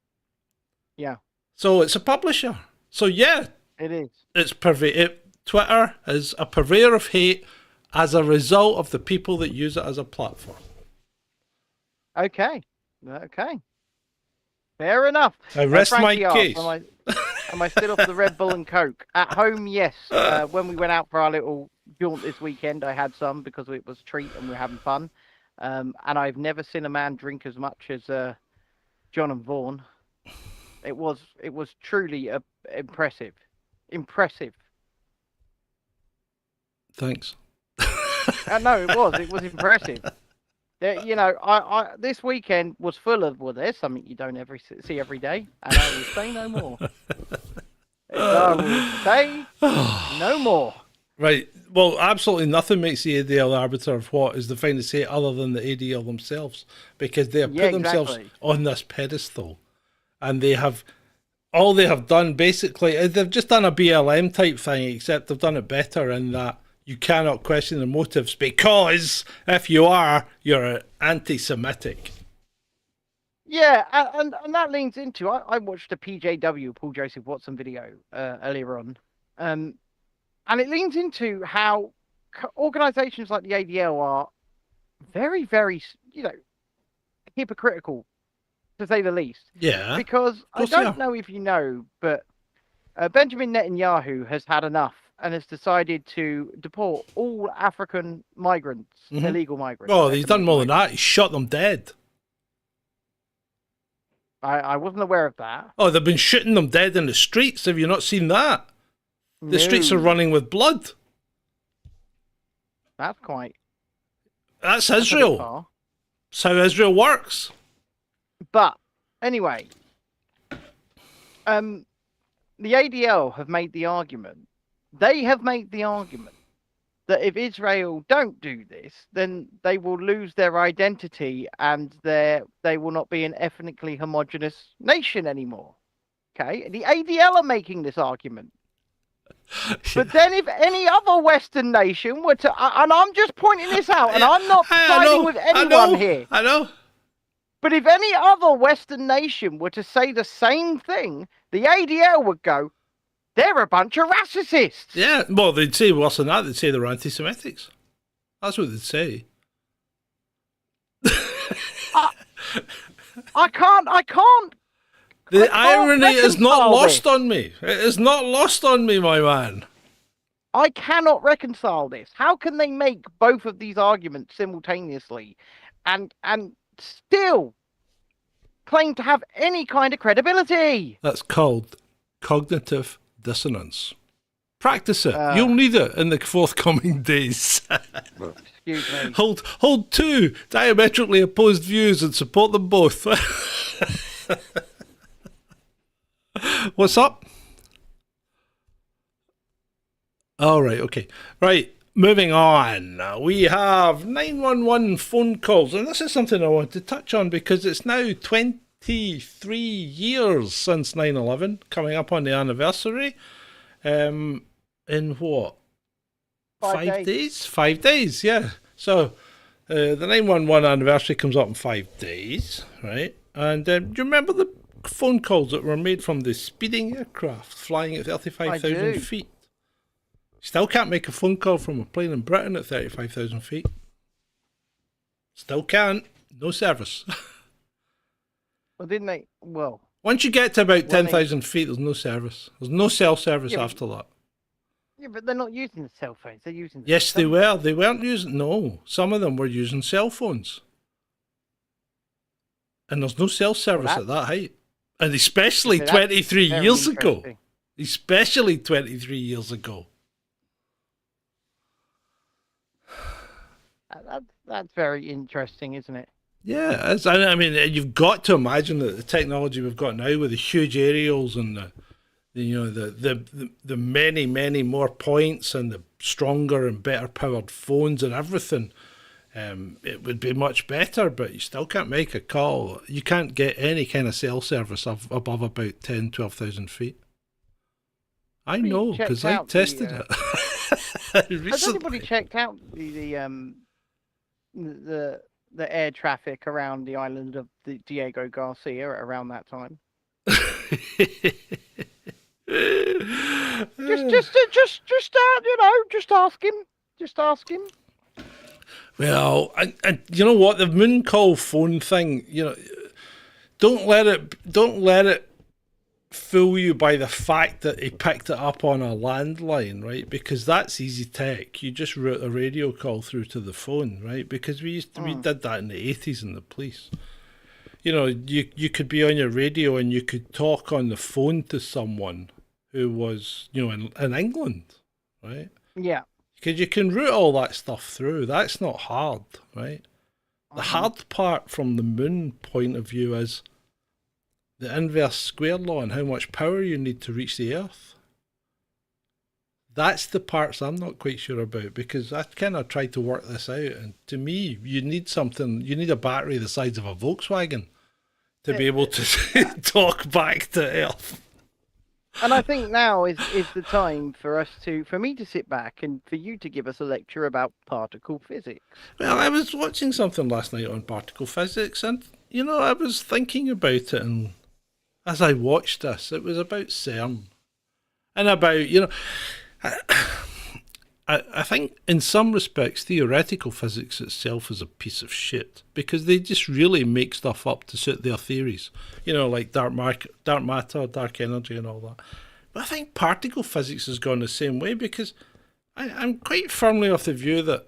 Yeah. So it's a publisher. So yeah. It is. Twitter is a purveyor of hate as a result of the people that use it as a platform. Okay. Fair enough. I rest my case. Am I still off the Red Bull and Coke? At home, yes. When we went out for our little jaunt this weekend, I had some because it was a treat and we were having fun. And I've never seen a man drink as much as John and Vaughan. It was truly impressive. Thanks. No, it was impressive. You know, I this weekend was full of, well, there's something you don't ever see every day, and I will say no more. I will say no more. Right. Well, absolutely nothing makes the ADL arbiter of what is defined as hate other than the ADL themselves, because they have put themselves on this pedestal, and they have done basically, they've just done a BLM type thing, except they've done it better in that you cannot question the motives, because if you are, you're anti-Semitic. Yeah, and that leans into, I watched a PJW, Paul Joseph Watson video earlier on, and it leans into how organisations like the ADL are very, very, hypocritical, to say the least. Yeah. Because I don't know if you know, but Benjamin Netanyahu has had enough and has decided to deport all African migrants, illegal migrants. Oh, he's done more than that. He shot them dead. I wasn't aware of that. Oh, they've been shooting them dead in the streets. Have you not seen that? The streets are running with blood. That's quite... That's Israel. That's how Israel works. But, anyway, the ADL have made the argument. They have made the argument that if Israel don't do this, then they will lose their identity and they will not be an ethnically homogenous nation anymore. Okay? The ADL are making this argument. But then if any other Western nation were to... And I'm just pointing this out, and I'm not siding with anyone here. I know. But if any other Western nation were to say the same thing, the ADL would go, they're a bunch of racists. Yeah, well, they'd say worse than that. They'd say they're anti-Semitics. That's what they'd say. I can't. The irony is not lost on me. It is not lost on me, my man. I cannot reconcile this. How can they make both of these arguments simultaneously and still claim to have any kind of credibility? That's called cognitive dissonance. Practice it. You'll need it in the forthcoming days. Excuse me. Hold two diametrically opposed views and support them both. What's up? All right, okay. Right. moving on, we have 911 phone calls, and this is something I want to touch on because it's now 23 years since 9/11, coming up on the anniversary. In what? 5 days? 5 days, yeah. So the 911 anniversary comes up in 5 days, right? And do you remember the phone calls that were made from the speeding aircraft flying at 35,000 feet? Still can't make a phone call from a plane in Britain at 35,000 feet. Still can't. No service. Well, didn't they? Well, once you get to about 10,000 feet, there's no service. There's no cell service after that. Yeah, but they're not using the cell phones. They're using. Yes, they were. They weren't using. No, some of them were using cell phones. And there's no cell service at that height. And especially 23 years ago. Especially 23 years ago. That's very interesting, isn't it? Yeah, I mean, you've got to imagine that the technology we've got now with the huge aerials and the many more points and the stronger and better powered phones and everything, it would be much better, but you still can't make a call. You can't get any kind of cell service above about 10,000-12,000 feet. I know, because I tested it. Has anybody checked out the air traffic around the island of the Diego Garcia around that time? just ask him. Just ask him. Well, and you know what, the moon call phone thing, don't let it fool you by the fact that he picked it up on a landline, right? Because that's easy tech. You just route a radio call through to the phone, right? Because we did that in the 80s in the police. You could be on your radio and you could talk on the phone to someone who was, in England, right? Yeah. Because you can route all that stuff through. That's not hard, right? The hard part from the moon point of view is the inverse square law and how much power you need to reach the Earth. That's the parts I'm not quite sure about, because I kind of tried to work this out, and to me, you need a battery the size of a Volkswagen to be able to talk back to Earth. And I think now is the time for me to sit back and for you to give us a lecture about particle physics. Well, I was watching something last night on particle physics, and I was thinking about it, and as I watched this, it was about CERN and about I think in some respects theoretical physics itself is a piece of shit, because they just really make stuff up to suit their theories, like dark matter, dark energy and all that. But I think particle physics has gone the same way, because I'm quite firmly of the view that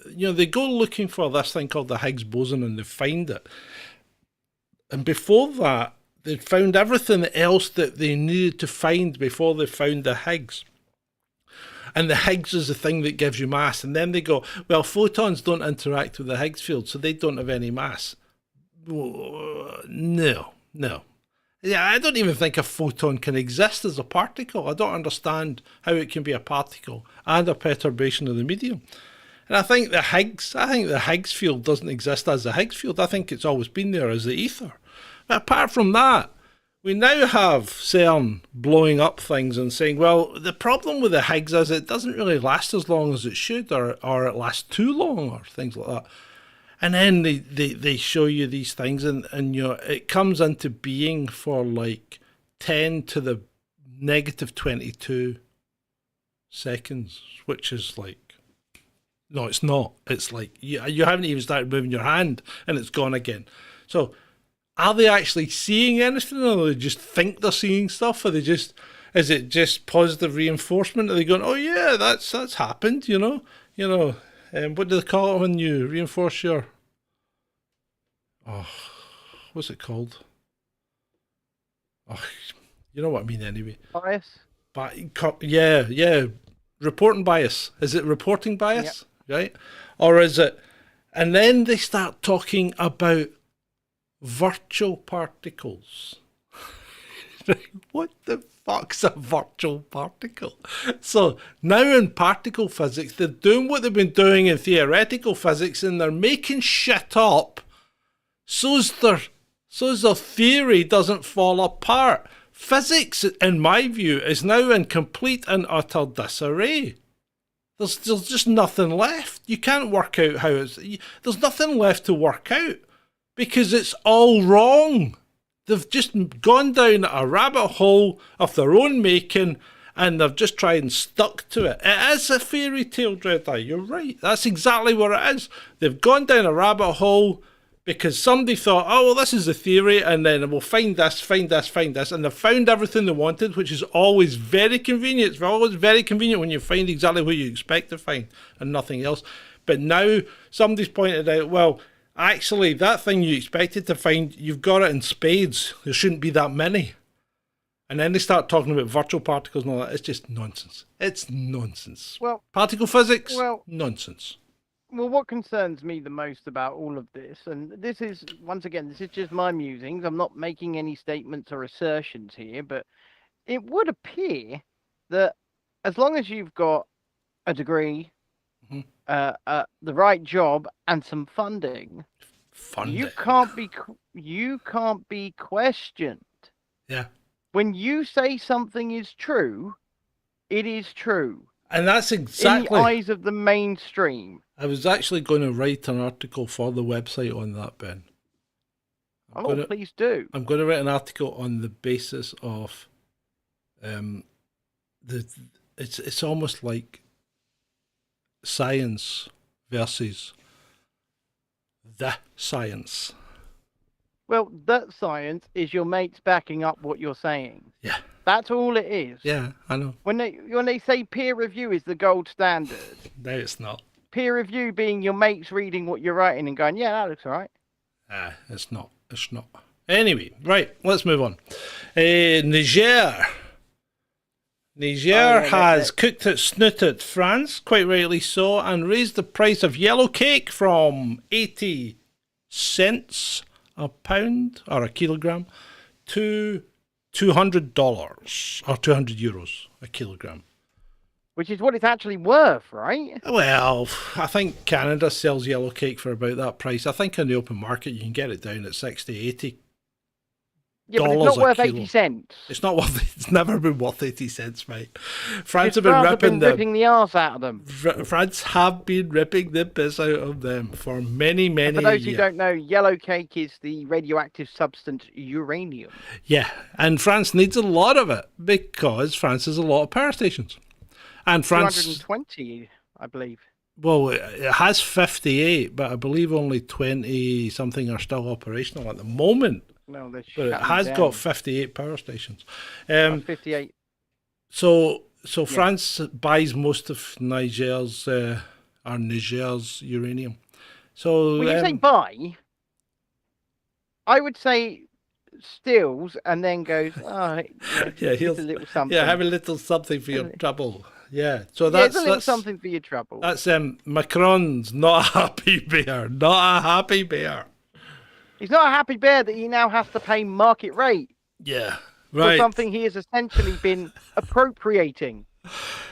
they go looking for this thing called the Higgs boson and they find it, and before that they'd found everything else that they needed to find before they found the Higgs. And the Higgs is the thing that gives you mass. And then they go, well, photons don't interact with the Higgs field, so they don't have any mass. No. Yeah, I don't even think a photon can exist as a particle. I don't understand how it can be a particle and a perturbation of the medium. And I think the Higgs field doesn't exist as a Higgs field. I think it's always been there as the ether. But apart from that, we now have CERN blowing up things and saying, well, the problem with the Higgs is it doesn't really last as long as it should, or it lasts too long, or things like that. And then they show you these things, and it comes into being for like 10 to the negative 22 seconds, which is like, no, it's not. It's like you haven't even started moving your hand and it's gone again. So are they actually seeing anything, or do they just think they're seeing stuff? Or is it just positive reinforcement? Are they going, oh yeah, that's happened, what do they call it when you reinforce your, what's it called? You know what I mean anyway. Bias? Yeah. Reporting bias. Is it reporting bias? Yep. Right? Or is it, and then they start talking about virtual particles. What the fuck's a virtual particle? So now in particle physics, they're doing what they've been doing in theoretical physics, and they're making shit up so's their theory doesn't fall apart. Physics, in my view, is now in complete and utter disarray. There's just nothing left. You can't work out how there's nothing left to work out because it's all wrong. They've just gone down a rabbit hole of their own making, and they've just tried and stuck to it. It is a fairy tale, Dreadeye. You're right. That's exactly what it is. They've gone down a rabbit hole because somebody thought, oh, well, this is a theory, and then we'll find this, and they've found everything they wanted, which is always very convenient. It's always very convenient when you find exactly what you expect to find and nothing else. But now somebody's pointed out, well, actually, that thing you expected to find, you've got it in spades. There shouldn't be that many. And then they start talking about virtual particles and all that. It's just nonsense. It's nonsense. Well, particle physics, nonsense. Well, what concerns me the most about all of this, and this is, once again, this is just my musings. I'm not making any statements or assertions here, but it would appear that as long as you've got a degree, the right job, and some funding, you can't be questioned. Yeah. When you say something is true, it is true. And that's exactly... in the eyes of the mainstream. I was actually going to write an article for the website on that, Ben. Please do. I'm going to write an article on the basis of it's almost like science versus the science. Well, that science is your mates backing up what you're saying. Yeah. That's all it is. Yeah, I know. When they say peer review is the gold standard. No, it's not. Peer review being your mates reading what you're writing and going, yeah, that looks all right. It's not. It's not. Anyway, right, let's move on. Niger has cooked its snoot at France, quite rightly so, and raised the price of yellow cake from 80 cents a pound or a kilogram to $200 or €200 a kilogram. Which is what it's actually worth, right? Well, I think Canada sells yellow cake for about that price. I think in the open market you can get it down at 60, 80. Yeah, but it's not worth 80 cents. It's not worth. It's never been worth 80 cents, mate. France have been ripping the arse out of them. France have been ripping the piss out of them for many, many years. For those who don't know, yellow cake is the radioactive substance uranium. Yeah, and France needs a lot of it because France has a lot of power stations. And France 220, I believe. Well, it has 58, but I believe only 20 something are still operational at the moment. No, but it has got 58 power stations. 58. So France buys most of Niger's uranium. So when you say buy, I would say steals and then goes, here's a little something. Yeah, have a little something for your trouble. Yeah, so that's a little something for your trouble. That's Macron's not a happy bear. Not a happy bear. He's not a happy bear that he now has to pay market rate. Yeah, right. For something he has essentially been appropriating.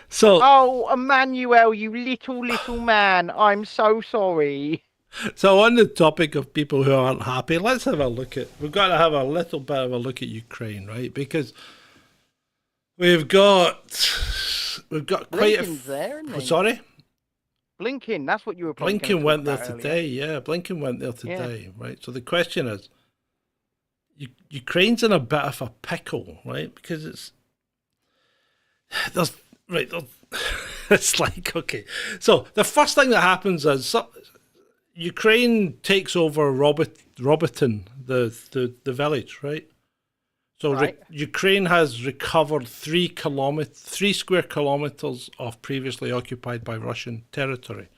So, oh, Emmanuel, you little man, I'm so sorry. So on the topic of people who aren't happy, let's have a look at. We've got to have a little bit of a look at Ukraine, right? Because we've got quite Blinken's there, isn't he? Sorry. Blinken, that's what you were. Blinken went there today. Yeah, Blinken went there today, right? So the question is, Ukraine's in a bit of a pickle, right? Because it's like, okay. So the first thing that happens is Ukraine takes over Robotin, the village, right? So right. Ukraine has recovered 3 square kilometers of previously occupied by Russian territory.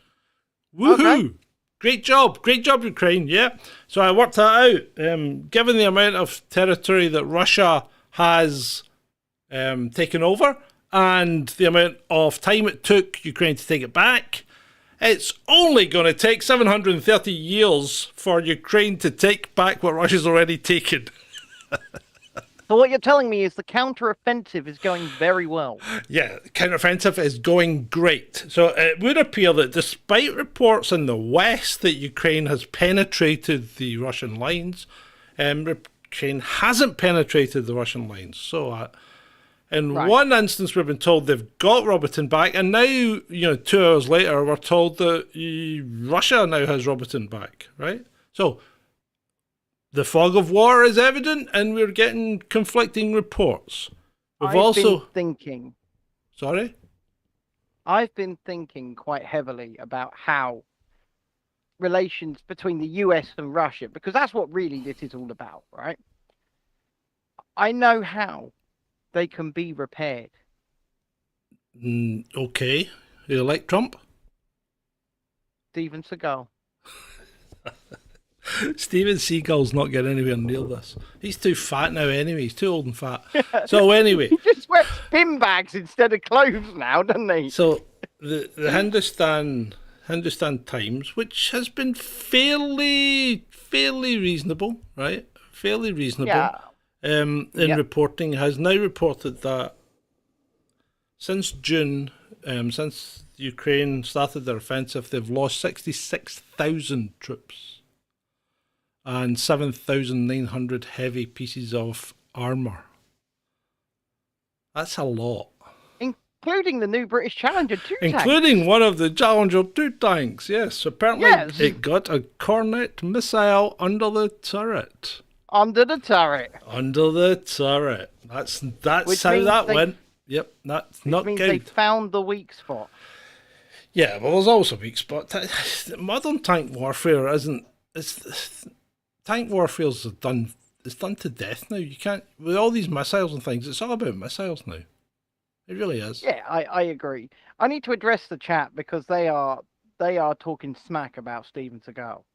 Woohoo! Okay. Great job, Ukraine. Yeah. So I worked that out. Given the amount of territory that Russia has taken over and the amount of time it took Ukraine to take it back, it's only going to take 730 years for Ukraine to take back what Russia's already taken. So what you're telling me is the counter-offensive is going very well. Yeah, counteroffensive is going great. So it would appear that despite reports in the West that Ukraine has penetrated the Russian lines, Ukraine hasn't penetrated the Russian lines. So in one instance, we've been told they've got Robotin back, and now, 2 hours later, we're told that Russia now has Robotin back, right? So the fog of war is evident, and we're getting conflicting reports. I've been thinking. Sorry? I've been thinking quite heavily about how relations between the US and Russia, because that's what really this is all about, right? I know how they can be repaired. Okay. You like Trump? Steven Seagal. Steven Seagal's not getting anywhere near this. He's too fat now anyway. He's too old and fat. So anyway. He just wears bin bags instead of clothes now, doesn't he? So the Hindustan Times, which has been fairly reasonable, right? Fairly reasonable. Yeah. In reporting, has now reported that since June, since Ukraine started their offensive, they've lost 66,000 troops and 7,900 heavy pieces of armour. That's a lot. Including the new British Challenger 2 tanks. Including one of the Challenger 2 tanks, yes. Apparently it got a Cornet missile under the turret. Under the turret. Under the turret. That's how that went. Yep, that's not good. They found the weak spot. Yeah, well, there's also weak spot. Modern tank warfare isn't. Tank warfare's done. It's done to death now. You can't, with all these missiles and things. It's all about missiles now. It really is. Yeah, I agree. I need to address the chat because they are talking smack about Steven Seagal.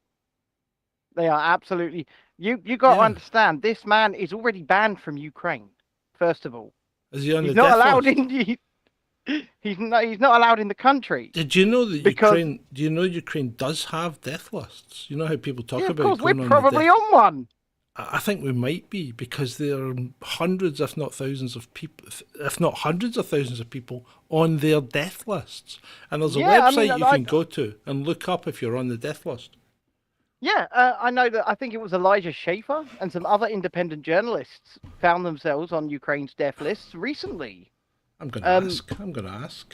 They are absolutely. You got to understand, this man is already banned from Ukraine. First of all, is he on he's the not death allowed list? He's not allowed in the country. Did you know that Ukraine? Do you know Ukraine does have death lists? You know how people talk about. Of course, going we're on probably on one. I think we might be, because there are hundreds, if not thousands of people, if not hundreds of thousands of people on their death lists. And there's a website you can go to and look up if you're on the death list. Yeah, I know that. I think it was Elijah Schaefer and some other independent journalists found themselves on Ukraine's death lists recently. I'm going to ask. I'm going to ask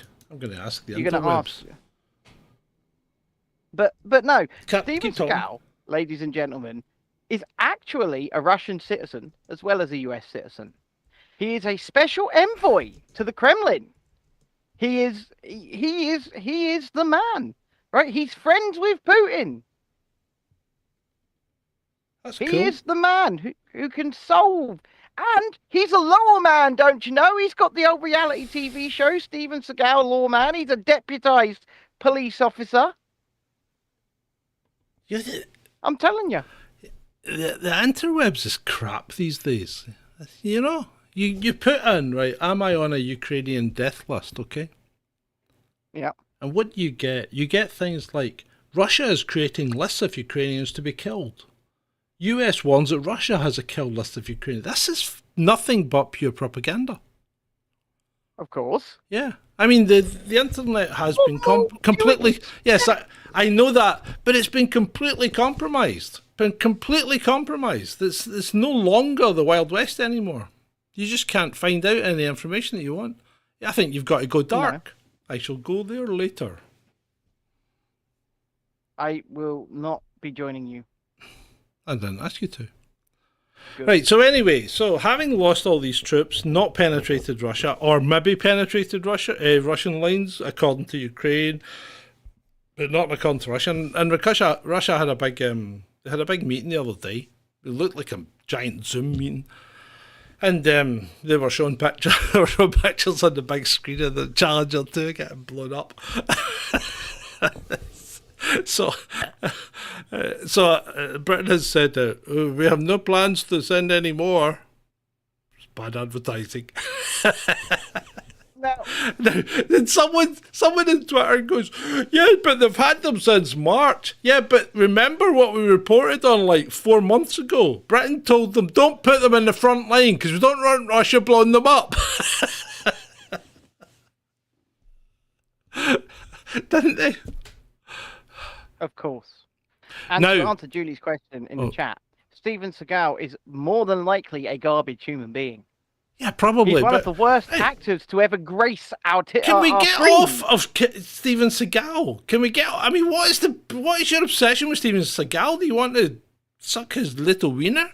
the interwebs. But no, Steven Seagal, ladies and gentlemen, is actually a Russian citizen as well as a US citizen. He is a special envoy to the Kremlin. He is the man, right? He's friends with Putin. That's he cool. is the man who can solve. And he's a lawman, don't you know? He's got the old reality TV show, Steven Seagal Lawman. He's a deputized police officer. I'm telling you. The interwebs is crap these days. You know, you put in, right, am I on a Ukrainian death list, okay? Yeah. And what do you get? You get things like, Russia is creating lists of Ukrainians to be killed. US warns that Russia has a kill list of Ukrainians. This is nothing but pure propaganda. Of course. Yeah. I mean, the internet has been completely... Yes, I know that, but it's been completely compromised. It's no longer the Wild West anymore. You just can't find out any information that you want. I think you've got to go dark. No. I shall go there later. I will not be joining you. I didn't ask you to. Good. Right, so anyway, having lost all these troops, not penetrated Russia, or maybe penetrated Russian lines, according to Ukraine, but not according to Russia. And Russia had a big meeting the other day. It looked like a giant Zoom meeting. And they were showing pictures on the big screen of the Challenger 2 getting blown up. So Britain has said we have no plans to send any more. It's bad advertising. Now, Then someone in Twitter goes, yeah, but they've had them since March. Yeah, but remember what we reported on like 4 months ago? Britain told them, don't put them in the front line because we don't want Russia blowing them up. Didn't they? Of course. And Now, to answer Julie's question in the chat, Steven Seagal is more than likely a garbage human being. Yeah, probably. He's one of the worst actors to ever grace our Can we get screen. off of Steven Seagal? Can we get? I mean, what is your obsession with Steven Seagal? Do you want to suck his little wiener?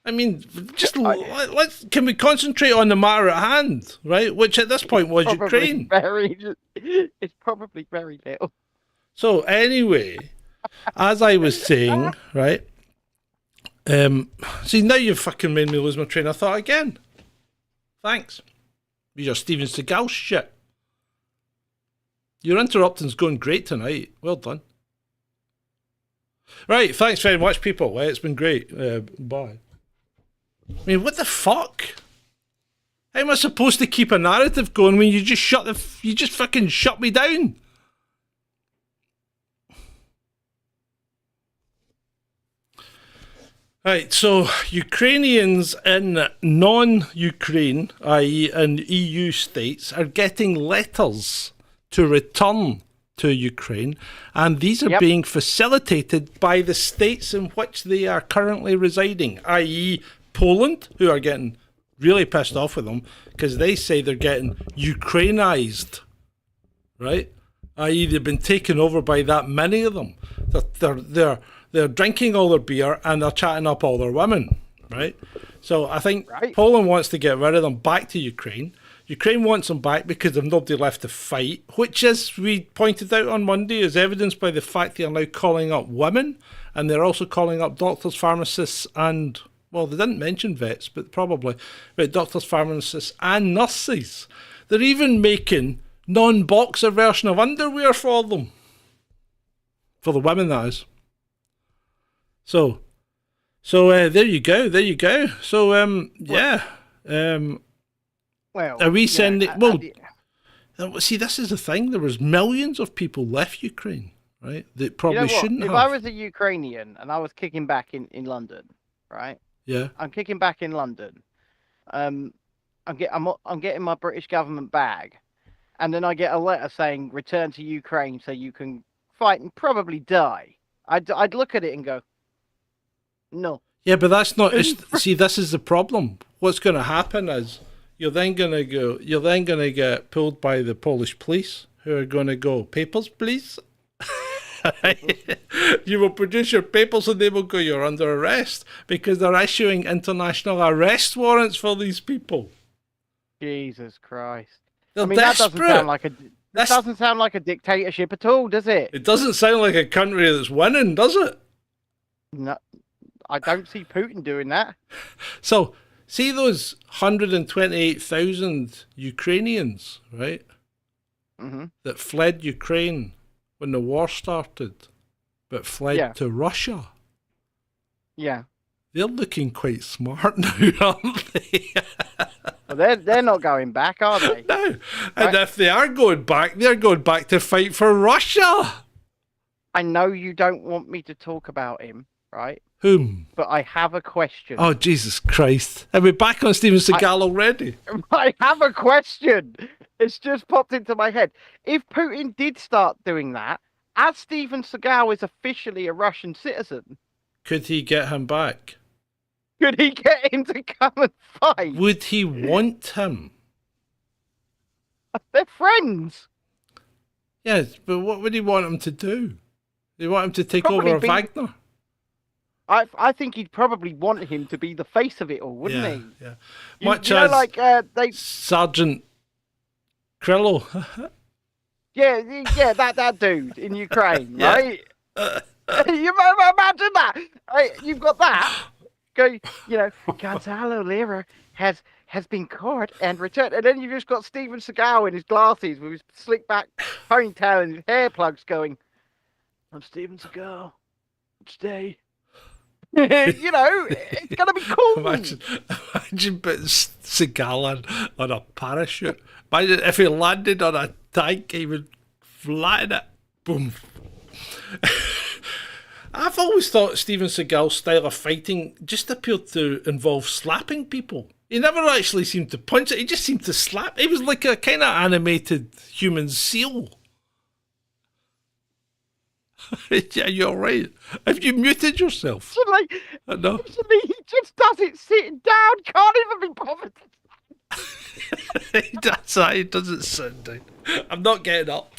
I mean, just let's. Can we concentrate on the matter at hand, right? Which at this point was Ukraine. It's probably very little. So anyway, as I was saying, right. See, now you've fucking made me lose my train of thought again. Thanks. Your Steven Seagal shit. Your interrupting's going great tonight. Well done. Right, thanks very much, people. It's been great. Bye. I mean, what the fuck? How am I supposed to keep a narrative going when you just fucking shut me down? Right, so Ukrainians in non-Ukraine, i.e. in EU states, are getting letters to return to Ukraine, and these are being facilitated by the states in which they are currently residing, i.e. Poland, who are getting really pissed off with them because they say they're getting Ukrainized, right? I.e. they've been taken over by that many of them. They're drinking all their beer and they're chatting up all their women, right? So I think Poland wants to get rid of them back to Ukraine. Ukraine wants them back because they've nobody left to fight, which, as we pointed out on Monday, is evidenced by the fact they are now calling up women, and they're also calling up doctors, pharmacists, and, well, they didn't mention vets, but probably, but doctors, pharmacists, and nurses. They're even making non-boxer version of underwear for them. For the women, that is. So there you go. So, yeah. Well, are we sending? See, this is the thing. There was millions of people left Ukraine, right? That probably shouldn't have. If I was a Ukrainian and I was kicking back in London, right? Yeah. I'm kicking back in London. I'm getting my British government bag, and then I get a letter saying return to Ukraine so you can fight and probably die. I'd look at it and go, no. Yeah, but that's not. See, this is the problem. What's going to happen is you're then going to get pulled by the Polish police, who are going to go, papers, please. You will produce your papers and they will go, you're under arrest, because they're issuing international arrest warrants for these people. Jesus Christ. They're desperate. That doesn't sound like a dictatorship at all, does it? It doesn't sound like a country that's winning, does it? No, I don't see Putin doing that. So, see those 128,000 Ukrainians, right? Mm-hmm. That fled Ukraine when the war started, but fled to Russia. Yeah. They're looking quite smart now, aren't they? Well, they're not going back, are they? No. And if they are going back, they're going back to fight for Russia. I know you don't want me to talk about him, right? Whom? But I have a question. Oh, Jesus Christ. Are we back on Steven Seagal already? I have a question. It's just popped into my head. If Putin did start doing that, as Steven Seagal is officially a Russian citizen, could he get him back? Could he get him to come and fight? Would he want him? They're friends. Yes, but what would he want him to do? Do you want him to take over Wagner? I think he'd probably want him to be the face of it all, wouldn't he? Yeah. Much as like Sergeant Krillo. yeah, that dude in Ukraine, right? You imagine that? You've got that. Go, Gonzalo Lira has been caught and returned, and then you've just got Steven Seagal in his glasses with his slick back ponytail and his hair plugs going, I'm Steven Seagal. Stay. You know, it's gonna be cool. Imagine putting Seagal on a parachute. Imagine if he landed on a tank, he would flatten it. Boom. I've always thought Steven Seagal's style of fighting just appeared to involve slapping people. He never actually seemed to punch it, he just seemed to slap. He was like a kind of animated human seal. Yeah, you're right. Have you muted yourself? Like, No. actually, he just does it sitting down. Can't even be bothered. He does that. He doesn't sit down. I'm not getting up.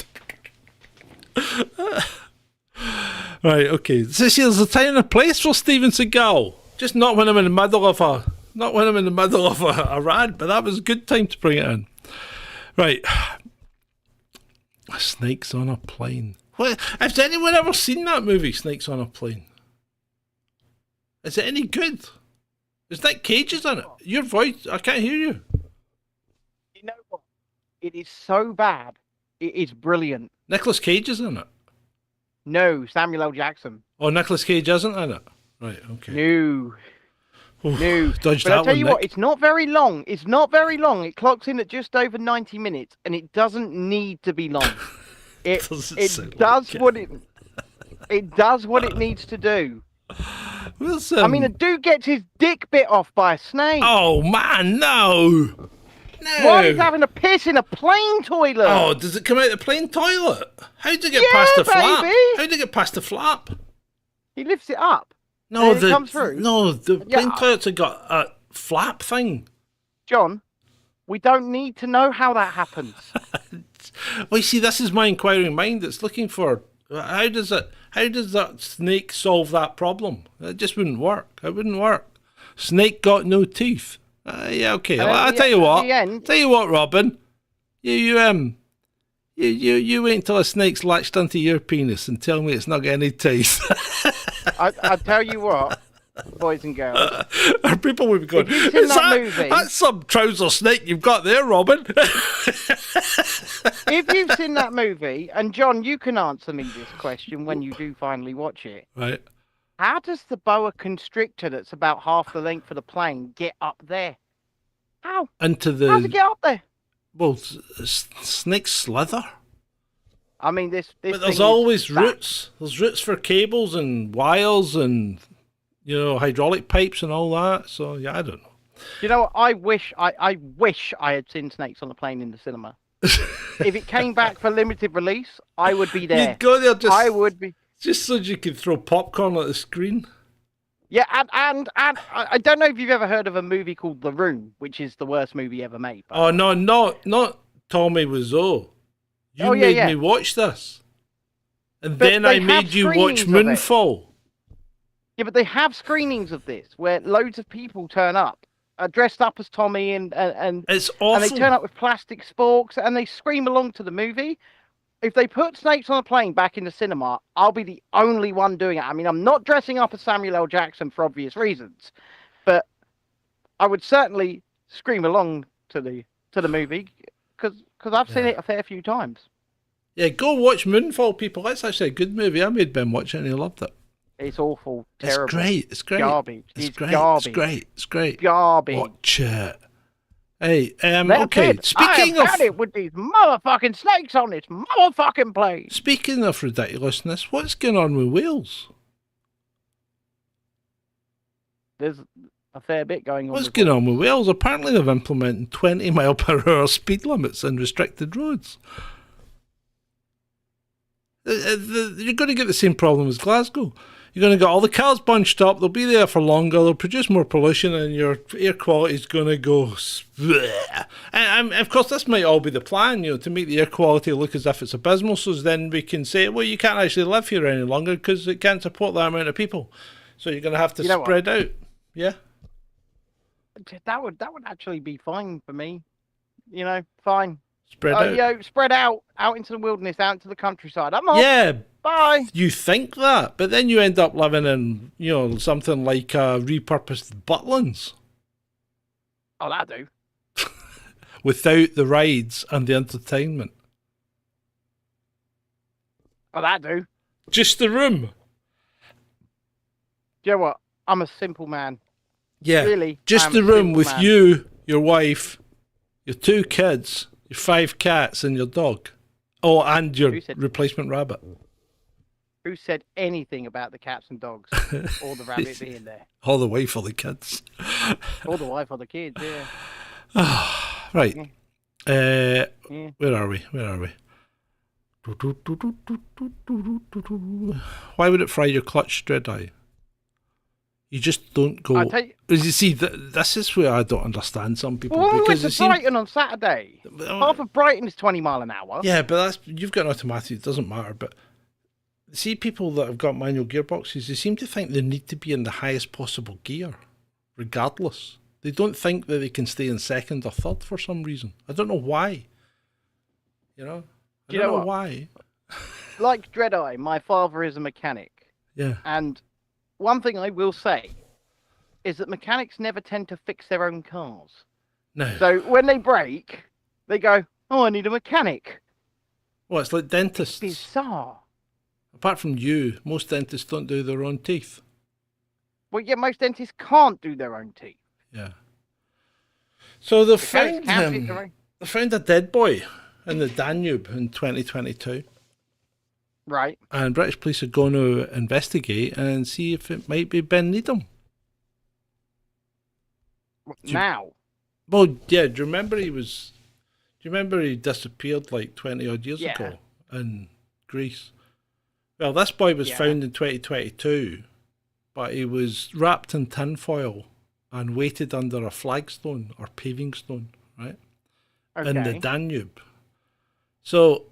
Right. Okay. This here's the time and a place for Steven Seagal. Just not when I'm in the middle of a rant, but that was a good time to bring it in. Right. Snakes on a Plane. What, has anyone ever seen that movie, Snakes on a Plane? Is it any good? Is Nick Cage in it? Your voice, I can't hear you. You know what? It is so bad. It is brilliant. Nicolas Cage is in it. No, Samuel L. Jackson. Oh, Nicolas Cage isn't in it. Right. Okay. No. Oof, No. dodged But that I'll tell one, you Nick. what, it's not very long. It's not very long. It clocks in at just over 90 minutes, and it doesn't need to be long. It does what it needs to do. I mean, a dude gets his dick bit off by a snake. Oh man, no. While he's having a piss in a plane toilet. Oh, does it come out the plane toilet? How did it get past the flap? baby. How did it get past the flap? He lifts it up. No, and it comes through. No, the plane toilets have got a flap thing. John, we don't need to know how that happens. Well, you see, this is my inquiring mind that's looking for how does that snake solve that problem? It just wouldn't work. It wouldn't work. Snake got no teeth. Yeah, okay. Well, I'll tell you what. Tell you what, Robin. You wait until a snake's latched onto your penis and tell me it's not got any teeth. I tell you what, boys and girls. Our people would be going, that's some trouser snake you've got there, Robin. If you've seen that movie, and John, you can answer me this question when you do finally watch it. Right. How does the boa constrictor that's about half the length of the plane get up there? How? How does it get up there? Well, snakes slither. I mean, this but there's always roots. There's roots for cables and wires and, hydraulic pipes and all that. So, yeah, I don't know. You know what? I wish I had seen Snakes on a Plane in the cinema. If it came back for limited release, I would be there. You'd go there I would be. Just so you could throw popcorn at the screen. Yeah, and I don't know if you've ever heard of a movie called The Room, which is the worst movie ever made. Oh, no, not Tommy Wiseau. You made me watch this. And then I made you watch Moonfall. Yeah, but they have screenings of this where loads of people turn up, dressed up as Tommy, and it's awful. And they turn up with plastic sporks and they scream along to the movie. If they put Snakes on a Plane back in the cinema, I'll be the only one doing it. I mean, I'm not dressing up as Samuel L. Jackson for obvious reasons, but I would certainly scream along to the movie because I've seen it a fair few times. Yeah, go watch Moonfall, people. That's actually a good movie. I made Ben watch it and he loved it. It's awful, terrible. It's great. Garbage. It's great. Garbage. It's great. Garbage. Watch it. Hey, okay. Speaking of it with these motherfucking snakes on this motherfucking plane. Speaking of ridiculousness, what's going on with Wales? There's a fair bit going on. What's going on with Wales? Apparently they've implemented 20 mile per hour speed limits in restricted roads. You're going to get the same problem as Glasgow. You're going to get all the cars bunched up. They'll be there for longer. They'll produce more pollution, and your air quality is going to go. And of course, this might all be the plan, to make the air quality look as if it's abysmal. So then we can say, well, you can't actually live here any longer because it can't support that amount of people. So you're going to have to spread out. Yeah. That would actually be fine for me. Fine. Spread out. Spread out into the wilderness, out into the countryside. I'm off. Yeah. Bye. You think that, but then you end up living in, something like repurposed Butlins. Oh, that do. Without the rides and the entertainment. Oh, that do. Just the room. You know what? I'm a simple man. Yeah. Really, Just I'm the a room simple with man. you, your wife, your 2 kids, your 5 cats, and your dog. Oh, and your replacement rabbit. Who said anything about the cats and dogs or the rabbit being there? All the way for the kids. Or the wife or the kids, yeah. Right. Yeah. Where are we? Why would it fry your clutch, Dread-Eye? You just don't go. As you see, this is where I don't understand some people. Well, because we went to Brighton on Saturday. Half of Brighton is 20 mile an hour. Yeah, but you've got an automatic. It doesn't matter. But see, people that have got manual gearboxes, they seem to think they need to be in the highest possible gear, regardless. They don't think that they can stay in second or third for some reason. I don't know why. You know? I don't know why. Like Dread-Eye, my father is a mechanic. Yeah. And one thing I will say is that mechanics never tend to fix their own cars. No. So when they break, they go, "Oh, I need a mechanic." Well, it's like dentists. It's bizarre. Apart from you, most dentists don't do their own teeth. Well, yeah, most dentists can't do their own teeth. Yeah. So they found a dead boy in the Danube in 2022. Right. And British police are going to investigate and see if it might be Ben Needham. Now? Well, yeah, do you remember he disappeared like 20 odd years ago in Greece? Well, this boy was found in 2022, but he was wrapped in tinfoil and weighted under a flagstone or paving stone, right? Okay. In the Danube. So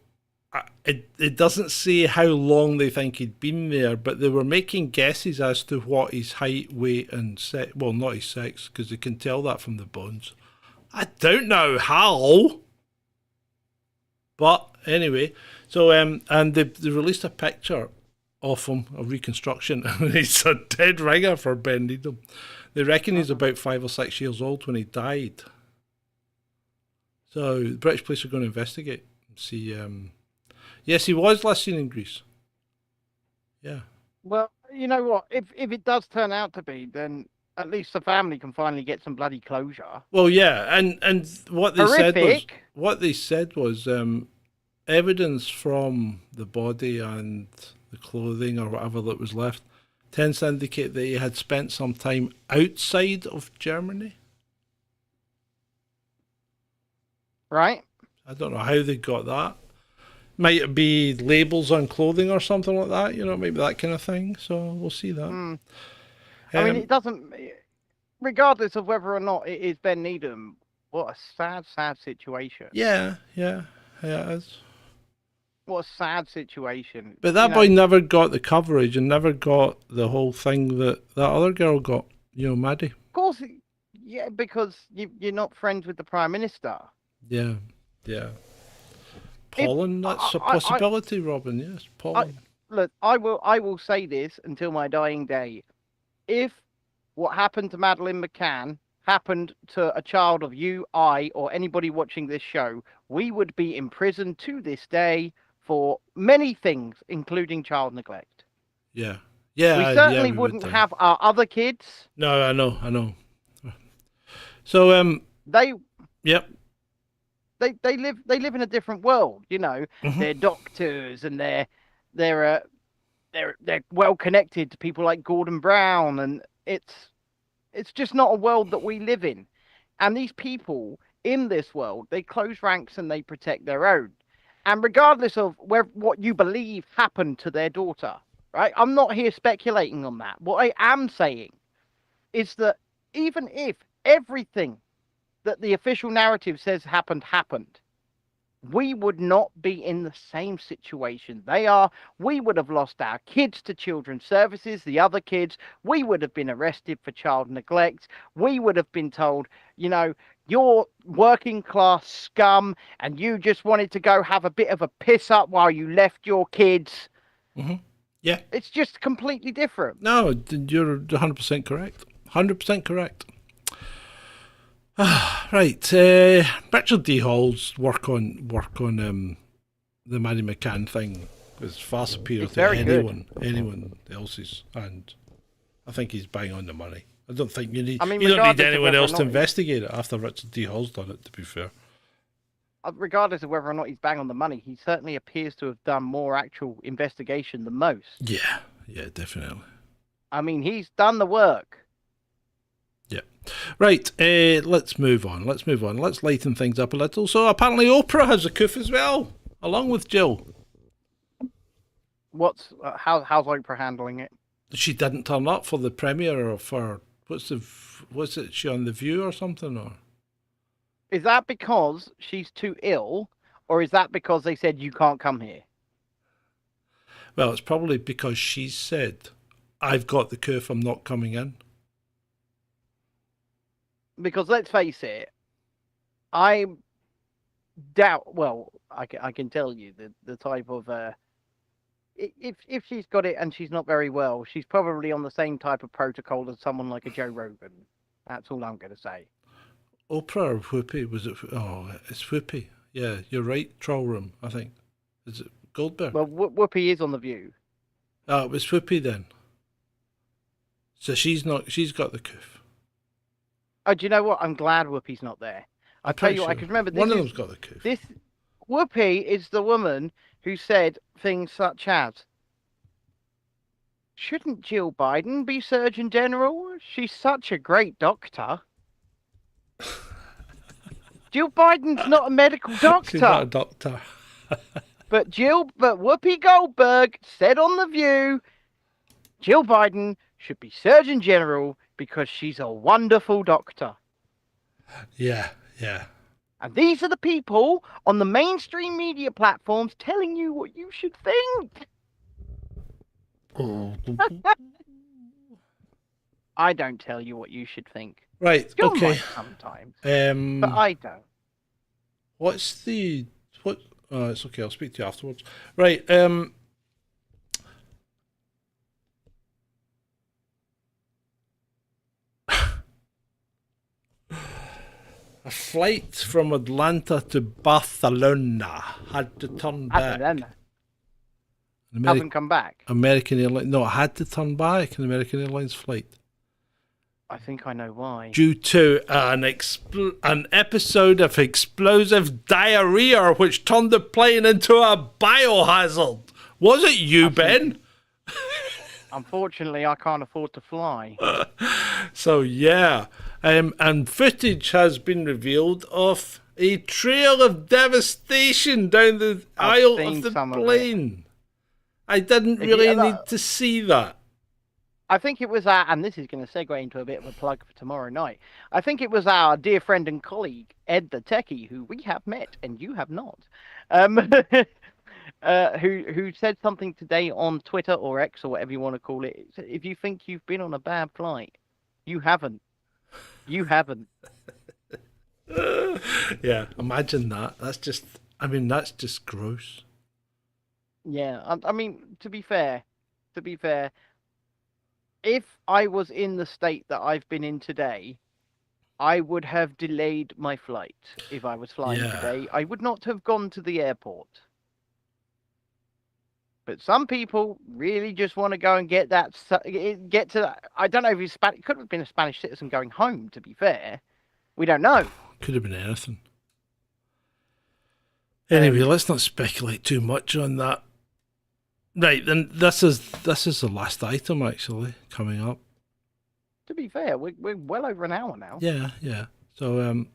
it doesn't say how long they think he'd been there, but they were making guesses as to what his height, weight, and sex. Well, not his sex, because they can tell that from the bones. I don't know how. But anyway, so and they released a picture of him, a reconstruction, and he's a dead ringer for Ben Needham. They reckon he's about 5 or 6 years old when he died. So the British police are going to investigate and see. Yes, he was last seen in Greece. Yeah. Well, you know what? If it does turn out to be, then at least the family can finally get some bloody closure. Well, yeah, and what they said was evidence from the body and the clothing or whatever that was left tends to indicate that he had spent some time outside of Germany. Right. I don't know how they got that. Might it be labels on clothing or something like that? You know, maybe that kind of thing. So we'll see that. I mean, it doesn't. Regardless of whether or not it is Ben Needham, what a sad, sad situation. Yeah, it is. What a sad situation. But that boy never got the coverage and never got the whole thing that other girl got. You know, Maddie. Of course, yeah, because you're not friends with the Prime Minister. Yeah. Pollen, that's a possibility, Robin. Yes, pollen. Look, I will say this until my dying day. If what happened to Madeleine McCann happened to a child of you, I, or anybody watching this show, we would be in prison to this day for many things, including child neglect. Yeah. We certainly wouldn't have our other kids. No, I know. So Yep. They live in a different world, you know. Mm-hmm. They're doctors and they're well connected to people like Gordon Brown, and it's just not a world that we live in. And these people in this world, they close ranks and they protect their own. And regardless of what you believe happened to their daughter, right? I'm not here speculating on that. What I am saying is that even if everything that the official narrative says happened, we would not be in the same situation they are. We would have lost our kids to children's services, the other kids. We would have been arrested for child neglect. We would have been told, you know, you're working class scum and you just wanted to go have a bit of a piss up while you left your kids. Mm-hmm. Yeah. It's just completely different. No, you're 100% correct. 100% correct. Right, Richard D. Hall's work on the Maddie McCann thing is far superior to anyone else's, and I think he's bang on the money. I don't think you need. I mean, you don't need regardless of anyone whether or else to not investigate it after Richard D. Hall's done it. To be fair, regardless of whether or not he's bang on the money, he certainly appears to have done more actual investigation than most. yeah, definitely. I mean, he's done the work. Yeah. Right, let's move on. Let's lighten things up a little. So apparently Oprah has a coof as well, along with Jill. How's Oprah handling it? She didn't turn up for the premiere of her. Was it she on The View or something? Or Is that because she's too ill, or is that because they said you can't come here? well, it's probably because she said, "I've got the coof. I'm not coming in." Because let's face it, I doubt. Well, I can tell you the type of if she's got it and she's not very well, she's probably on the same type of protocol as someone like a Joe Rogan. That's all I'm going to say. Oprah or Whoopi? Was it? Oh, it's Whoopi. Yeah, you're right. Troll room, I think. Is it Goldberg? Well, Whoopi is on The View. Oh, it was Whoopi then. So she's not. She's got the coof. Oh, do you know what? I'm glad Whoopi's not there. I'll tell you what, I can remember this. One of them's got the coof. This Whoopi is the woman who said things such as, "Shouldn't Jill Biden be Surgeon General? She's such a great doctor." Jill Biden's not a medical doctor. She's not a doctor. But Whoopi Goldberg said on The View, Jill Biden should be Surgeon General because she's a wonderful doctor. Yeah. And these are the people on the mainstream media platforms telling you what you should think. I don't tell you what you should think. Right, John okay. might sometimes, but I don't. Oh, it's okay, I'll speak to you afterwards. Right, a flight from Atlanta to Barcelona had to turn back. Haven't come back. American Airlines. No, it had to turn back an American Airlines flight. I think I know why. Due to an episode of explosive diarrhea which turned the plane into a biohazard. Was it you, Ben? Unfortunately, I can't afford to fly. So, yeah. And footage has been revealed of a trail of devastation down the aisle of the plane. I didn't really need to see that. I think it was and this is going to segue into a bit of a plug for tomorrow night. I think it was our dear friend and colleague, Ed the Techie, who we have met and you have not, who said something today on Twitter or X or whatever you want to call it. If you think you've been on a bad flight, you haven't. You haven't. Yeah, imagine that. That's just gross. Yeah, I mean, to be fair, if I was in the state that I've been in today, I would have delayed my flight. If I was flying today, I would not have gone to the airport. But some people really just want to go and get to that. I don't know if he's Spanish. It could have been a Spanish citizen going home, to be fair. We don't know. Could have been anything. Anyway, let's not speculate too much on that. Right, then this is the last item actually coming up. To be fair, we're well over an hour now. Yeah. So and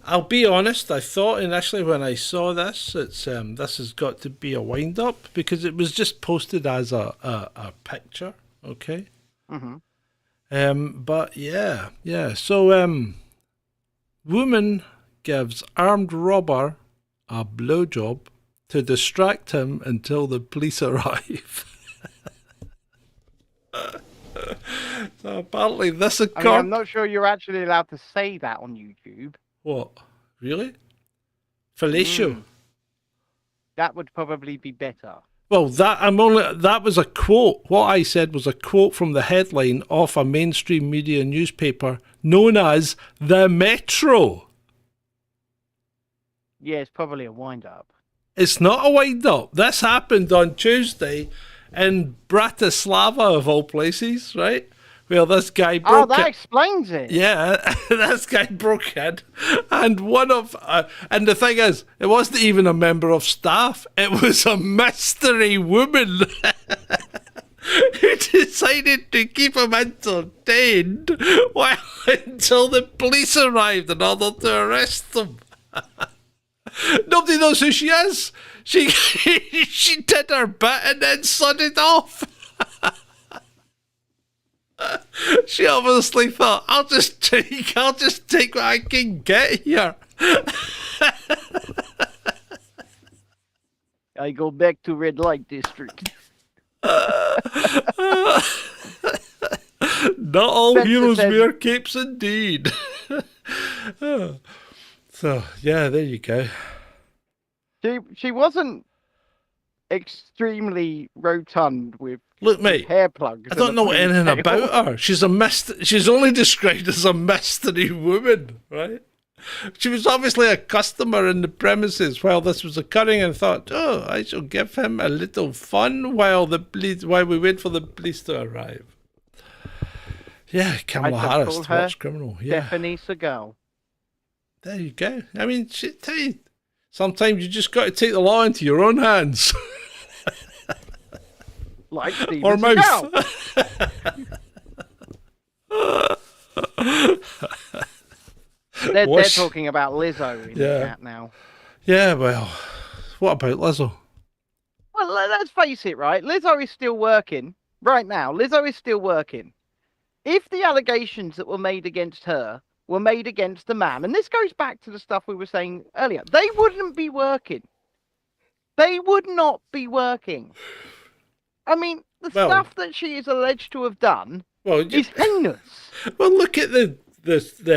I'll be honest, I thought initially when I saw this, this has got to be a wind up because it was just posted as a picture, okay? Mm-hmm. But yeah. So woman gives armed robber a blowjob to distract him until the police arrive. So apparently this occurred. I'm not sure you're actually allowed to say that on YouTube. What? Really? Fellatio? That would probably be better. Well, that was a quote. What I said was a quote from the headline of a mainstream media newspaper known as The Metro. Yeah, it's probably a wind-up. It's not a wind-up. This happened on Tuesday in Bratislava, of all places, right? Well, this guy Oh, broke that it. explains it. Yeah, this guy broke in, and and the thing is, it wasn't even a member of staff. It was a mystery woman who decided to keep him entertained until the police arrived in order to arrest him. Nobody knows who she is. She she did her bit and then sodded off. She obviously thought, I'll just take what I can get here. I go back to red light district. Not all Spencer heroes says- wear capes, indeed. So yeah, there you go. She wasn't extremely rotund with Look, mate, hair plugs. I don't know anything about her. She's She's only described as a mystery woman, right? She was obviously a customer in the premises while this was occurring and thought, oh, I shall give him a little fun while we wait for the police to arrive. Yeah, Kamala Harris, watch criminal. Yeah, Stephanie Seagal. there you go. I mean, tell you, sometimes you just got to take the law into your own hands. Like Steven Or mouth. They're talking about Lizzo in the chat now. Yeah, well, what about Lizzo? Well, let's face it, right? Lizzo is still working right now. Lizzo is still working. If the allegations that were made against her were made against the man, and this goes back to the stuff we were saying earlier, they wouldn't be working. They would not be working. I mean, the stuff that she is alleged to have done is heinous. Well, look at the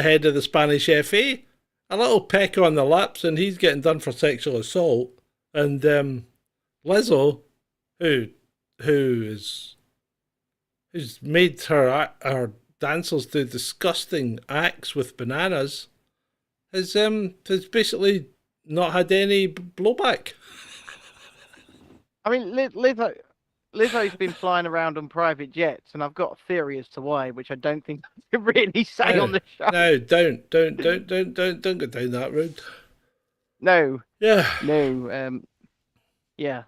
head of the Spanish FA. A little peck on the lips, and he's getting done for sexual assault. And Lizzo, who's made her dancers do disgusting acts with bananas, has basically not had any blowback. I mean, Lizzo's been flying around on private jets, and I've got a theory as to why, which I don't think I can really say on the show. No, don't go down that road. No. Yeah. No. Yeah.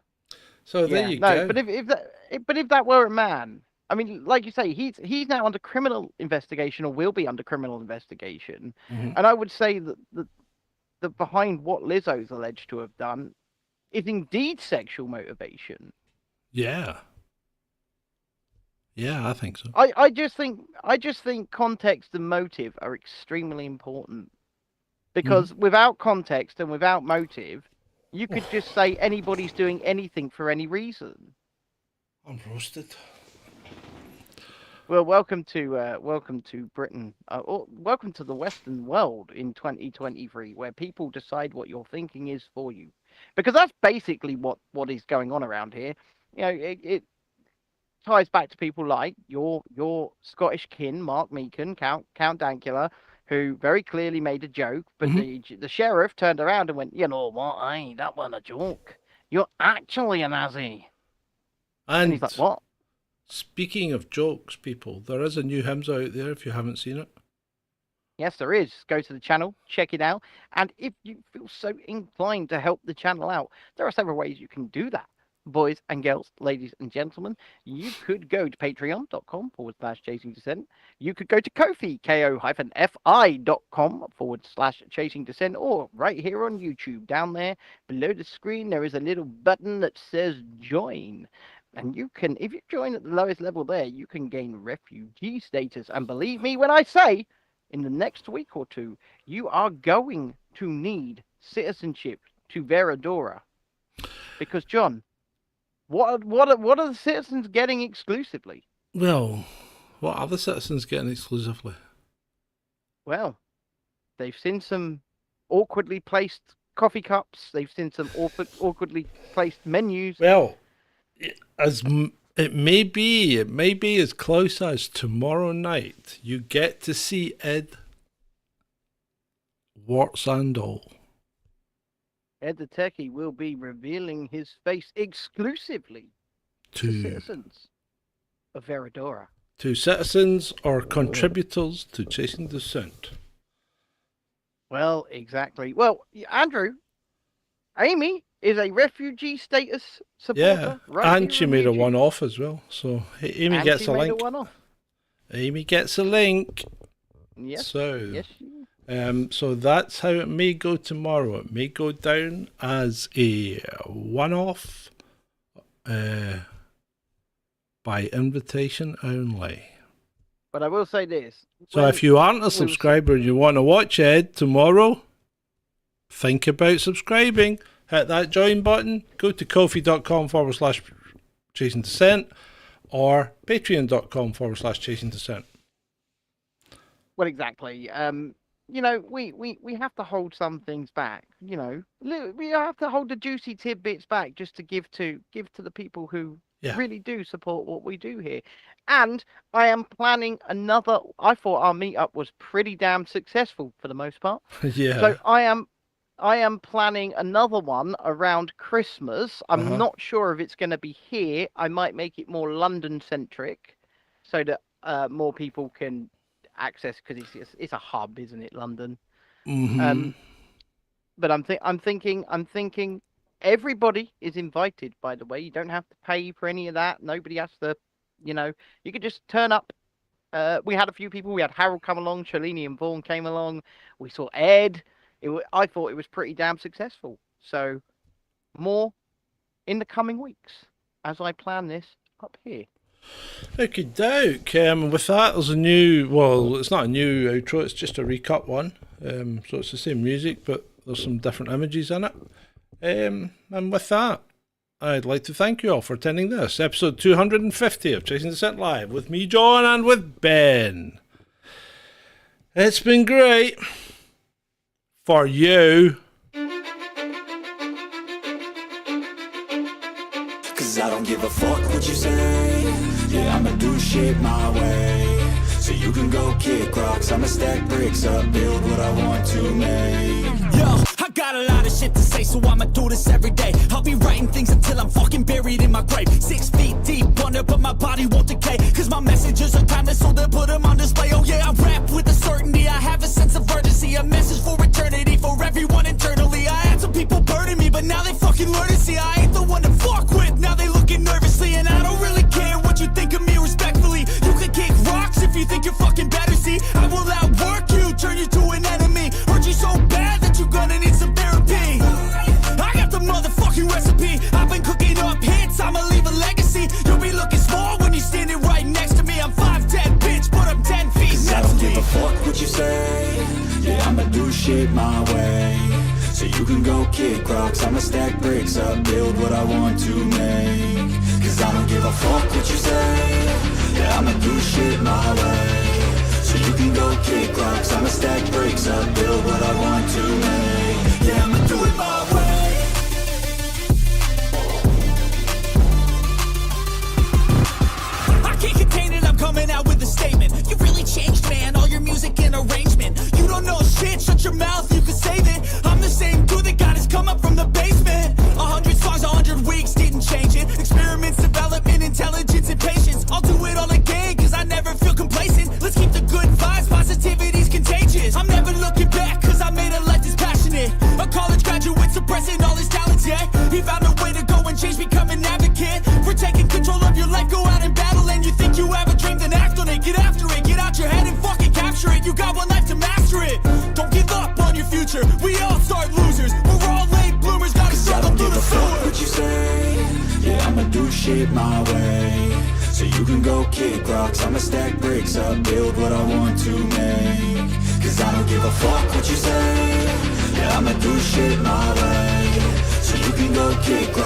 So there you go. But if that were a man, I mean, like you say, he's now under criminal investigation, or will be under criminal investigation, and I would say that the behind what Lizzo's alleged to have done is indeed sexual motivation. Yeah. Yeah, I think so. I just think context and motive are extremely important, because without context and without motive, you could just say anybody's doing anything for any reason. I'm roasted. Well, welcome to Britain, or welcome to the Western world in 2023, where people decide what your thinking is for you, because that's basically what is going on around here. You know, it ties back to people like your Scottish kin, Mark Meakin, Count Dankula, who very clearly made a joke, but the sheriff turned around and went, you know what, that wasn't a joke. You're actually a Nazi. And he's like, what? Speaking of jokes, people, there is a new hymns out there if you haven't seen it. Yes, there is. Go to the channel, check it out. And if you feel so inclined to help the channel out, there are several ways you can do that. Boys and girls, ladies and gentlemen, you could go to patreon.com/Chasing Dissent. You could go to Ko-fi, ko-fi.com/Chasing Dissent, or right here on YouTube. Down there below the screen, there is a little button that says join. And you can, if you join at the lowest level there, you can gain refugee status. And believe me when I say, in the next week or two, you are going to need citizenship to Veradora. Because, John, what are the citizens getting exclusively? Well, what are the citizens getting exclusively? Well, they've seen some awkwardly placed coffee cups. They've seen some awkwardly placed menus. Well, it may be as close as tomorrow night. You get to see Ed warts and all. Ed the Techie will be revealing his face exclusively to citizens of Veradora. To citizens or contributors to Chasing Dissent. Well, exactly. Well, Andrew, Amy is a refugee status supporter. Yeah, and she made a one-off as well. So Amy and gets she a made link. A one-off. Amy gets a link. Yes. So, yes. So that's how it may go tomorrow. It may go down as a one-off, by invitation only. But I will say this. So if you aren't a subscriber and you want to watch Ed tomorrow, think about subscribing. Hit that join button. Go to ko-fi.com/Chasing Dissent or patreon.com/Chasing Dissent. Well, exactly. You know, we have to hold some things back. You know, we have to hold the juicy tidbits back just to give to the people who really do support what we do here. And I am planning another. I thought our meetup was pretty damn successful for the most part. Yeah. So I am planning another one around Christmas. I'm not sure if it's going to be here. I might make it more London centric, so that more people can access, because it's a hub, isn't it, London? Mm-hmm. But I'm thinking everybody is invited. By the way, you don't have to pay for any of that. Nobody has to, you know. You could just turn up. We had a few people. We had Harold come along. Shalini and Vaughan came along. We saw Ed. I thought it was pretty damn successful. So more in the coming weeks as I plan this up here. Okay, doke. With that, there's a new. Well, it's not a new outro. It's just a recut one. So it's the same music, but there's some different images in it. And with that, I'd like to thank you all for attending this episode 250 of Chasing Dissent Live with me, John, and with Ben. It's been great for you. Cause I don't give a fuck what you say. Yeah, I'ma do shit my way. So you can go kick rocks, I'ma stack bricks up, build what I want to make. Yo, I got a lot of shit to say, so I'ma do this every day. I'll be writing things until I'm fucking buried in my grave. 6 feet deep under, but my body won't decay. Cause my messages are timeless, so they'll put them on display. Oh yeah, I rap with a certainty, I have a sense of urgency. A message for eternity, for everyone internally. I had some people burning me, but now they fucking learn to see I ain't the one to fuck with. Now they looking nervously, and I don't really care what you think of me respectfully. You can kick rocks if you think you're fucking better, see. I will outwork you, turn you to an enemy. Hurt you so bad that you're gonna need some therapy. I got the motherfucking recipe. I've been cooking up hits, I'ma leave a legacy. You'll be looking small when you're standing right next to me. I'm 5'10", bitch, but I'm 10 feet next to me. I don't give a fuck what you say. Yeah, I'ma do shit my way. So you can go kick rocks, I'ma stack bricks up, build what I want to make. Cause I don't give a fuck what you say. Yeah, I'ma do shit my way. So you can go kick rocks, I'ma stack bricks up, build what I want to make. Yeah, I'ma do it my way. I can't contain it, I'm coming out with a statement. You really changed, man, all your music and arrangement. You don't know shit, shut your mouth, you can save it. I'm the same dude that got his come up from the basement. 100 songs, 100 weeks, didn't change it. Experiments, development, intelligence, and patience. I'll do it all again, cause I never feel complacent. Let's keep the good vibes, positivity's contagious. I'm never looking back, cause I made a life that's passionate. A college graduate suppressing all his talents, yeah. He found a way to go and change, become an advocate. For taking control of your life, go out and battle. And you think you have a dream, then act on it. Get after it, get out your head and fucking capture it. You got one life to master it. Don't give up on your future, we all start losers. We're all late bloomers, gotta struggle through the sewer. I don't give a fuck what you say. Yeah, I'ma do shit my way. So you can go kick rocks, I'ma stack bricks up, build what I want to make. Cause I don't give a fuck what you say. Yeah, I'ma do shit my way. So you can go kick rocks.